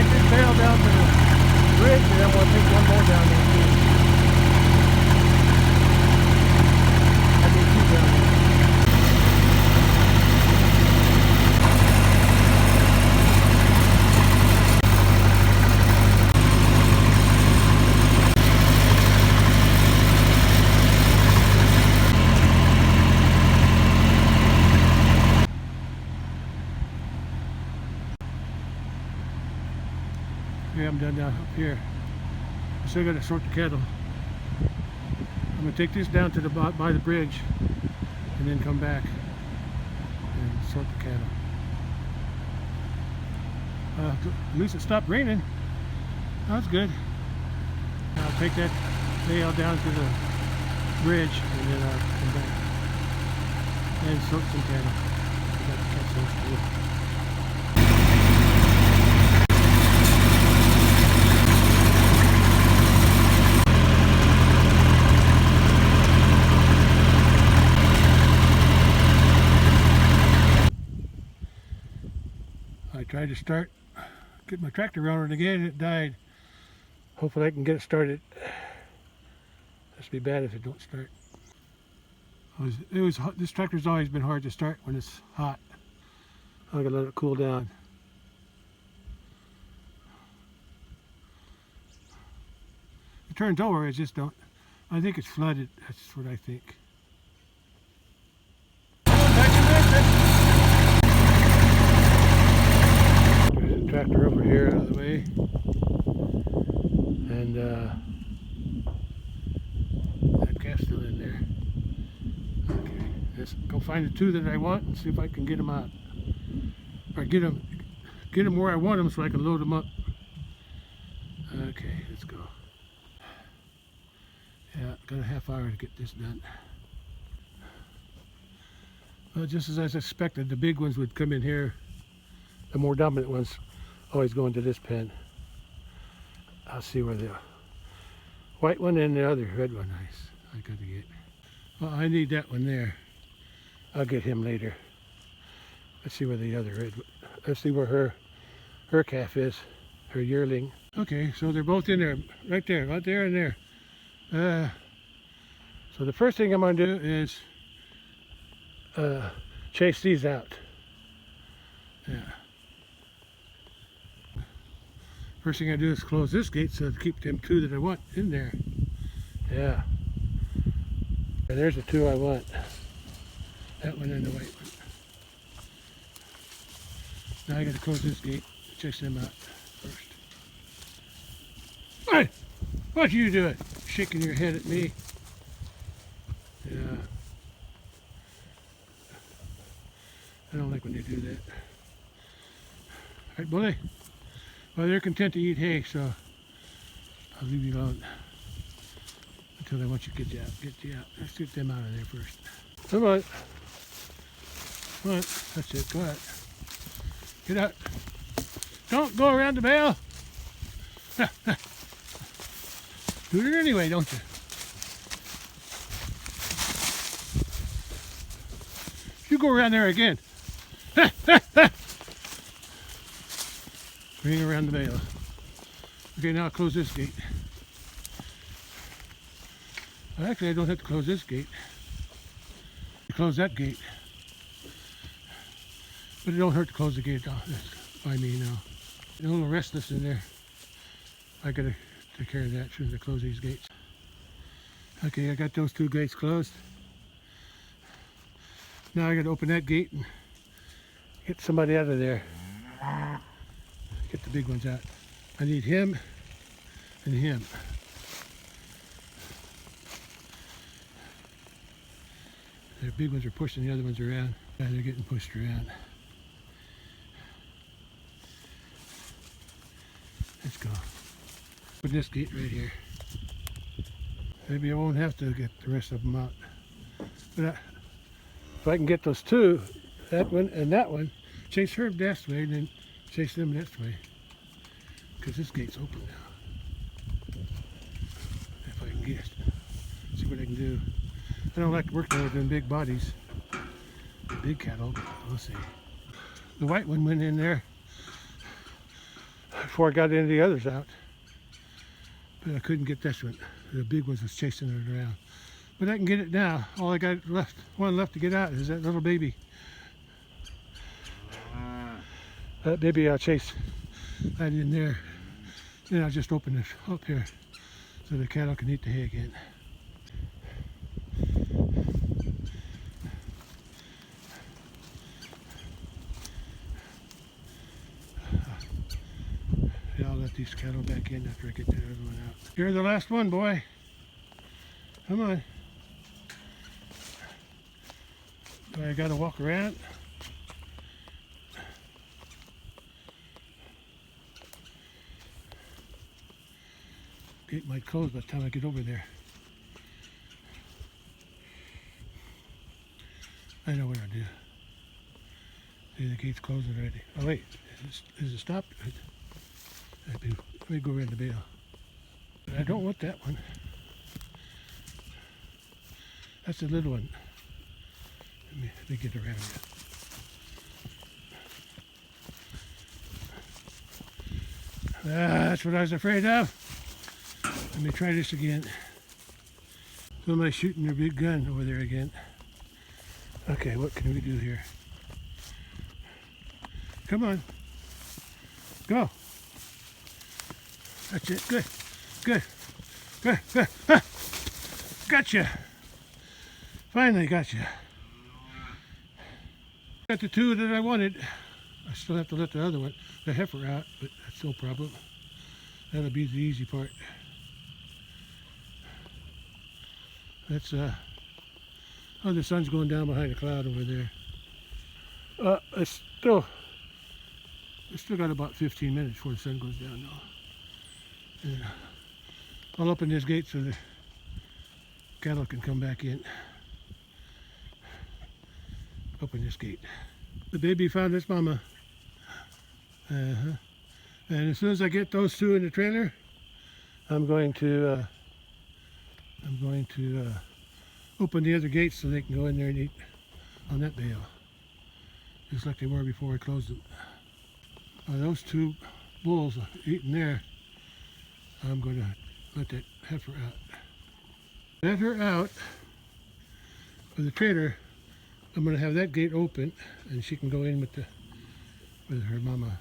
take this bale down to the bridge, and then we'll take one more down there too. I need two down there. Okay, I'm done down up here. I still got to sort the cattle. I'm going to take this down to the by the bridge and then come back and sort the cattle. At least it stopped raining. That's good. I'll take that bale down to the bridge and then I'll come back and sort some cattle. I got to catch those too. I tried to get my tractor running again, and it died. Hopefully I can get it started. This would be bad if it don't start. This tractor's always been hard to start when it's hot. I gotta let it cool down. It turns over, I just don't. I think it's flooded. That's what I think. Tractor over here out of the way, and that calf's still in there. Okay, let's go find the two that I want and see if I can get them out, or get them where I want them so I can load them up. Okay, let's go. Yeah, got a half hour to get this done. Well, just as I suspected, the big ones would come in here. The more dominant ones always go into this pen. I'll see where the white one and the other red one I got to get. Well, I need that one there. I'll get him later. Let's see where the other red. Let's see where her calf is, her yearling. Okay, so they're both in there, right there and there. So the first thing I'm going to do is chase these out. Yeah. First thing I do is close this gate so to keep them two that I want in there. Yeah. And there's the two I want. That one and the white one. Now I got to close this gate, chase them out first. Hey! What you doing? Shaking your head at me. Yeah. I don't like when they do that. Alright, bully. Well, they're content to eat hay, so I'll leave you alone until I want you to get you out. Let's get them out of there first. Come on. Come on. That's it. Go out. Get out. Don't go around the bale. Do it anyway, don't you? You go around there again. Bring around the bale. Okay, now I'll close this gate. Well, actually, I don't have to close this gate. I close that gate. But it don't hurt to close the gate. Oh, that's by me now. A little restless in there. I gotta take care of that as soon as I close these gates. Okay, I got those two gates closed. Now I gotta open that gate and get somebody out of there. Get the big ones out. I need him and him. The big ones are pushing the other ones around. Yeah, they're getting pushed around. Let's go. Put this gate right here. Maybe I won't have to get the rest of them out. But if I can get those two, that one and that one, chase her this way and then chase them this way. Because this gate's open now. If I can get it. See what I can do. I don't like working with them big bodies. The big cattle, but we'll see. The white one went in there. before I got any of the others out. But I couldn't get this one. The big ones was chasing it around. But I can get it now. All I got left, one left to get out is that little baby. That baby I'll chase that in there. Then I'll just open this up here so the cattle can eat the hay again. Yeah, I'll let these cattle back in after I get the other one out. You're the last one, boy. Come on. Do I gotta walk around? Gate might close by the time I get over there. I know what I'll do. See, the gate's closing already. Oh wait, is it stopped? Let me go around the bale. But I don't want that one. That's the little one. Let me get around here. That's what I was afraid of. Let me try this again. Somebody's shooting their big gun over there again. Okay, what can we do here? Come on. Go. That's it. Good. Good. Good. Good. Ah! Gotcha. Finally gotcha. Got the two that I wanted. I still have to let the other one, the heifer out, but that's no problem. That'll be the easy part. That's oh, the sun's going down behind a cloud over there. It's still got about 15 minutes before the sun goes down now. And I'll open this gate so the cattle can come back in. Open this gate. The baby found its mama. And as soon as I get those two in the trailer, I'm going to open the other gates so they can go in there and eat on that bale, just like they were before I closed them. Those two bulls are eating there. I'm going to let that heifer out. Let her out of the trailer. I'm going to have that gate open, and she can go in with her mama.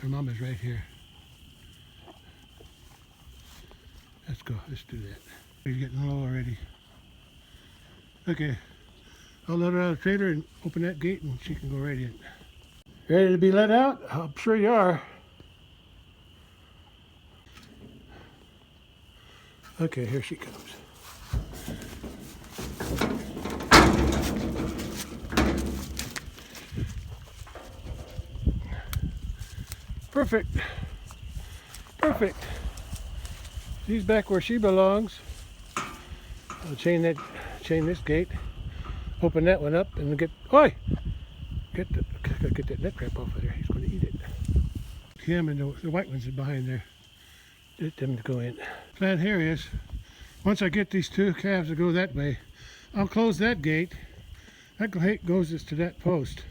Her mama's right here. Let's go. Let's do that. She's getting low already. Okay. I'll let her out of the trailer and open that gate, and she can go right in. Ready to be let out? I'm sure you are. Okay, here she comes. Perfect. Perfect. She's back where she belongs. I'll chain this gate, open that one up, and get get that nut crap off of there. He's going to eat it. Him and the white ones are behind there. Get them to go in. Plan here is, once I get these two calves to go that way, I'll close that gate. That gate goes to that post,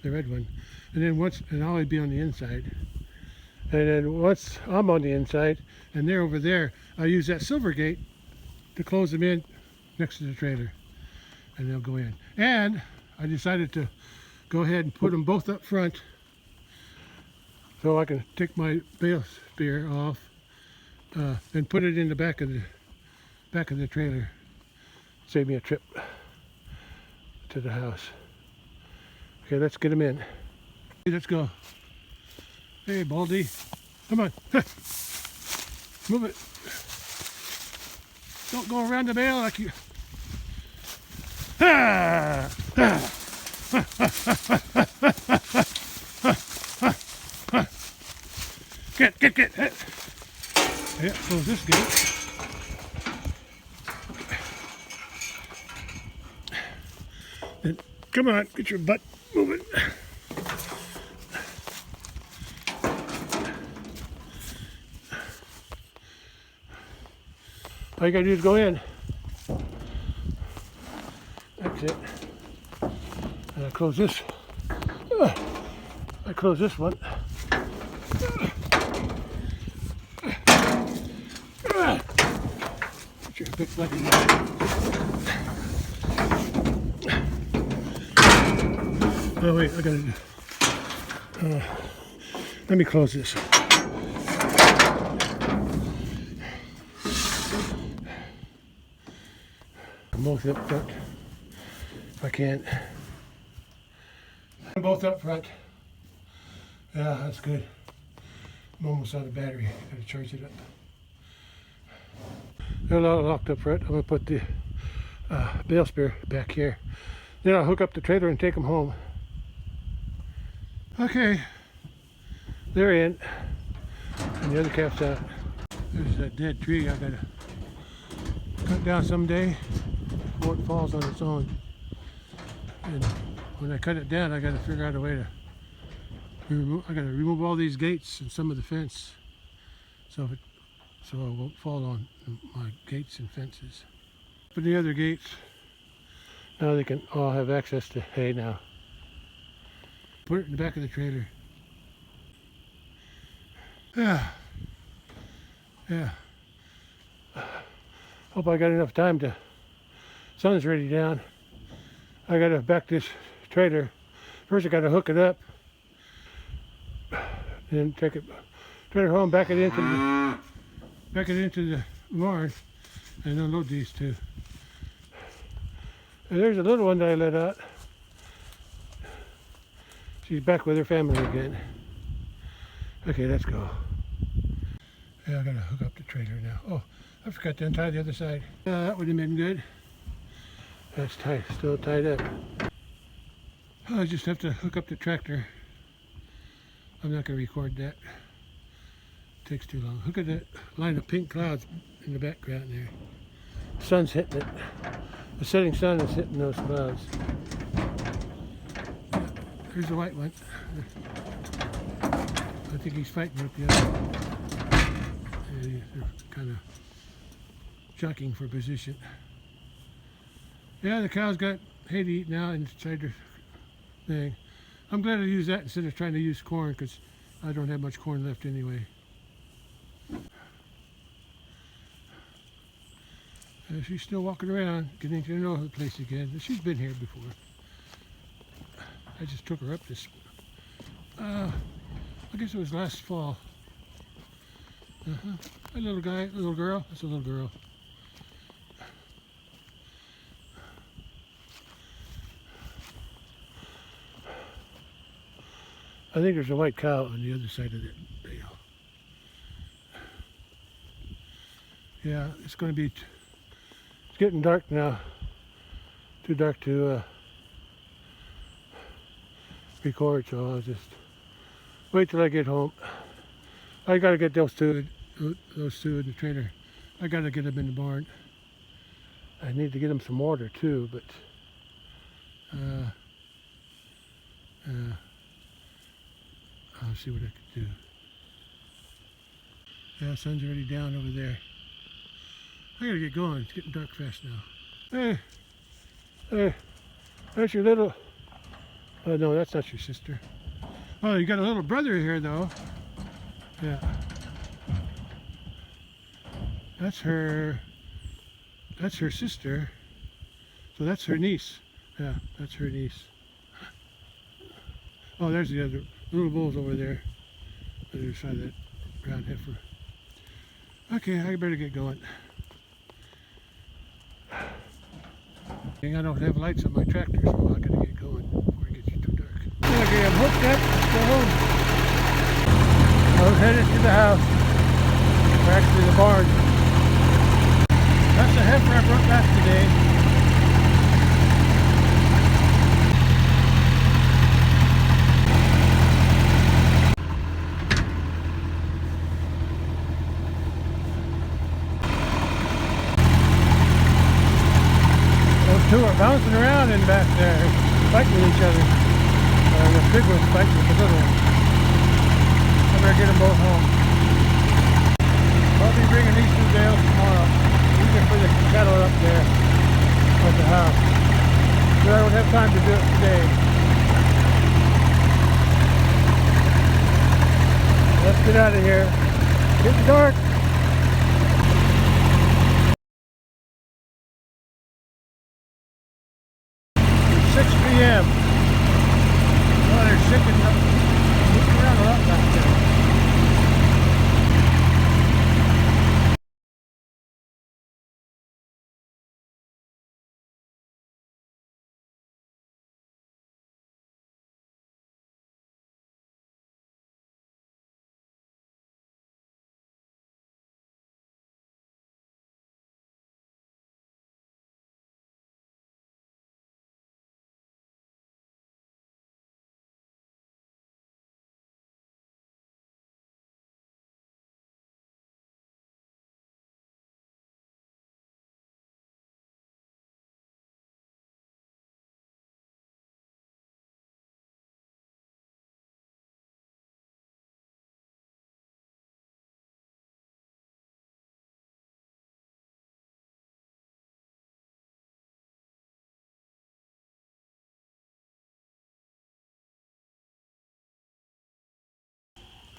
the red one, and then I'll be on the inside. And then once I'm on the inside and they're over there, I'll use that silver gate to close them in next to the trailer, and they'll go in. And I decided to go ahead and put them both up front so I can take my bale spear off and put it in the back of the trailer. Save me a trip to the house. Okay, let's get them in. Okay, let's go. Hey, Baldy. Come on. Move it. Don't go around the bale like you... Get. Yeah, close this gate. Then, come on, get your butt moving. All you gotta do is go in. That's it. And I close this. I close this one. Put your big bloody oh wait, I gotta let me close this. I'm both up front if I can. I'm both up front. Yeah, that's good. I'm almost out of battery. Gotta charge it up. They're locked up front. I'm gonna put the bale spear back here. Then I'll hook up the trailer and take them home. Okay, they're in, and the other calf's out. There's that dead tree I gotta cut down someday before it falls on its own. And when I cut it down, I gotta figure out a way to remove all these gates and some of the fence, so it won't fall on my gates and fences. But the other gates, now they can all have access to hay now. Put it in the back of the trailer. Yeah. Hope I got enough time to, sun's already down. I gotta back this trailer. First I gotta hook it up, then take it, trailer home, back it into the barn, and unload these two. And there's a little one that I let out. She's back with her family again. Okay, let's go. Yeah, I gotta hook up the trailer now. Oh, I forgot to untie the other side. That would have been good. That's tight, still tied up. Oh, I just have to hook up the tractor. I'm not gonna record that. It takes too long. Look at that line of pink clouds in the background there. The sun's hitting it. The setting sun is hitting those clouds. Here's the white one. I think he's fighting with the other one. And they're kind of jockeying for position. Yeah, the cow's got hay to eat now inside their thing. I'm glad I used that instead of trying to use corn, because I don't have much corn left anyway. She's still walking around, getting to know the place again. She's been here before. I just took her up this, I guess it was last fall. A little guy, a little girl, that's a little girl. I think there's a white cow on the other side of that bale. Yeah, it's going to be, it's getting dark now. Too dark to record, so I'll just wait till I get home. I gotta get those two in the trailer. I gotta get them in the barn. I need to get them some water too, but I'll see what I can do. Yeah, the sun's already down over there. I gotta get going. It's getting dark fast now. Hey, there's your little. Oh no, that's not your sister. Oh, you got a little brother here though. Yeah. That's her sister. So that's her niece. Yeah, that's her niece. Oh, there's the other little bull's over there. On the other side of that brown heifer. Okay, I better get going. I don't have lights on my tractor, so I gotta get going before it gets too dark. Okay, I'm hooked up. Let's go home. I was headed to the house, or actually the barn. That's the heifer I brought back today. Two are bouncing around in back there, fighting with each other. The big one's fighting with the little one. I better get them both home. I'll be bringing these two bales tomorrow. These are for the cattle up there at the house. But I don't have time to do it today. That's Get out of here. Getting dark. 6 p.m. Oh, they're sicking up. Moving around a lot back there.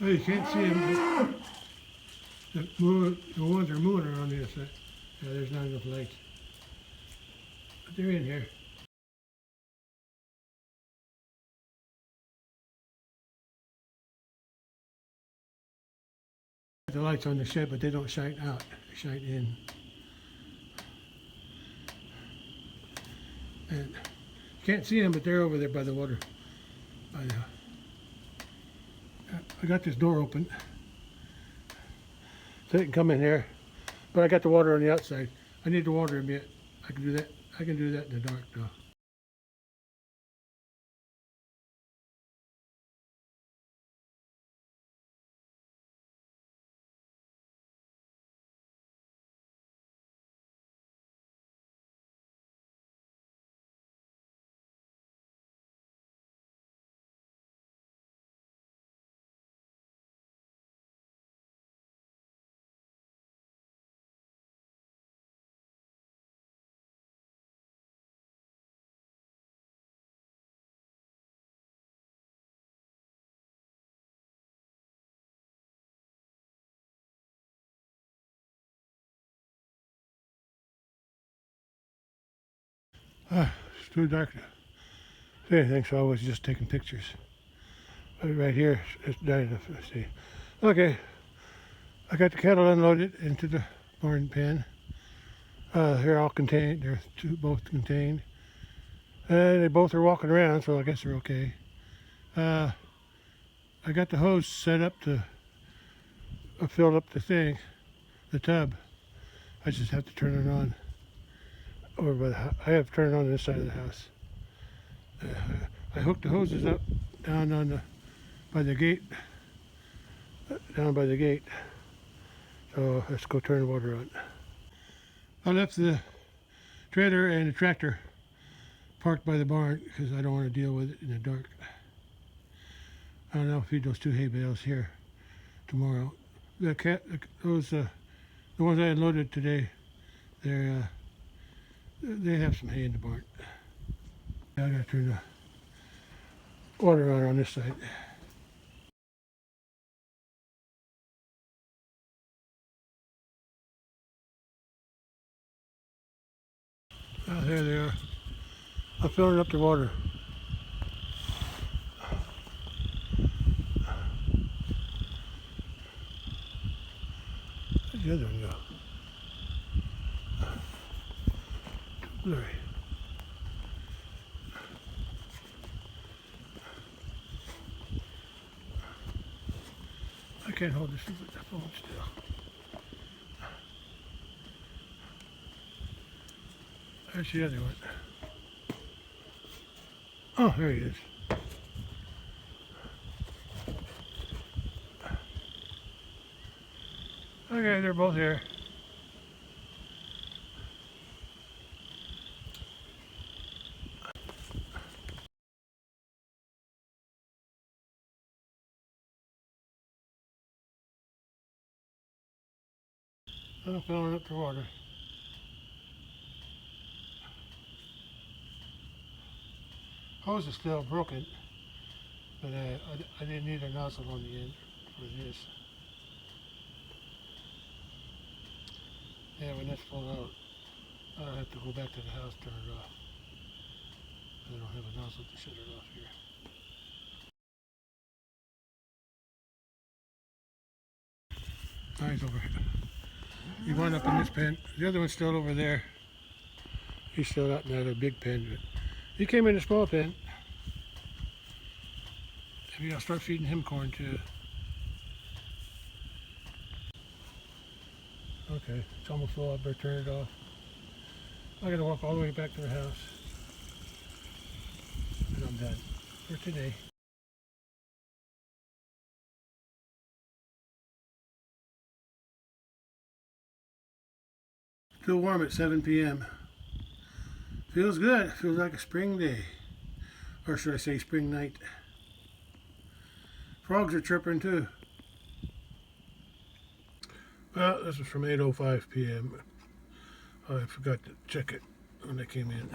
Well, you can't see them. The ones are moving around the other side. Yeah, there's not enough lights. But they're in here. The lights on the shed, but they don't shine out. They shine in. And you can't see them, but they're over there by the water. I got this door open so they can come in here, but I got the water on the outside. I need to water them yet. I can do that. I can do that in the dark though. It's too dark to say anything, so I was just taking pictures. But right here, it's dark enough to see. Okay, I got the cattle unloaded into the barn pen. They're all contained. They're both contained. They both are walking around, so I guess they're okay. I got the hose set up to fill up the tub. I just have to turn it on over by the I have to turn it on this side of the house. I hooked the hoses up down on by the gate, down by the gate. So let's go turn the water on. I left the trailer and the tractor parked by the barn because I don't want to deal with it in the dark. I don't know, feed those 2 hay bales here tomorrow. The ones I unloaded today, they have some hay in the barn. I gotta turn the water on this side. There they are. I'm filling up the water. Where'd the other one go? Blurry. I can't hold this with the phone still. There's the other one. Oh, there he is. Okay, they're both here. I'm filling up the water. Hose is still broken, but I didn't need a nozzle on the end. for this. Yeah, when that's full out, I'll have to go back to the house, turn it off. I don't have a nozzle to shut it off here. He's over here. He went up in this pen. The other one's still over there. He's still out in that other big pen. But he came in a small pen. Maybe I'll start feeding him corn too. Okay, it's almost full. I better turn it off. I gotta walk all the way back to the house. And I'm done for today. Still warm at 7 p.m. Feels good. Feels like a spring day. Or should I say spring night. Frogs are chirping too. Well, this is from 8:05 p.m. I forgot to check it when I came in.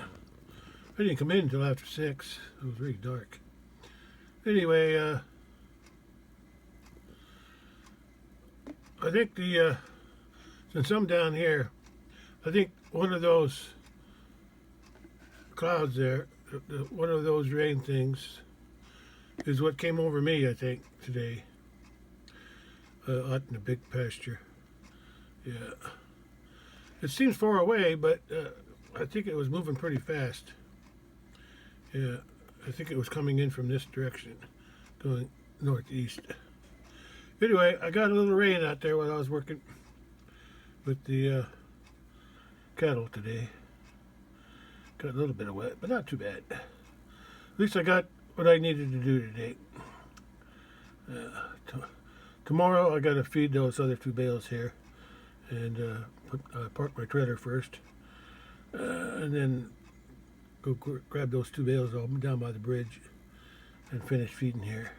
I didn't come in until after 6. It was really dark. Anyway, I think since I'm down here, I think one of those clouds there, one of those rain things, is what came over me, I think, today. Out in the big pasture. Yeah. It seems far away, but I think it was moving pretty fast. Yeah, I think it was coming in from this direction, going northeast. Anyway, I got a little rain out there while I was working with the cattle today. Got a little bit of wet, but not too bad. At least I got what I needed to do today. Tomorrow I got to feed those other 2 bales here and park my trailer first, and then go grab those 2 bales all down by the bridge and finish feeding here.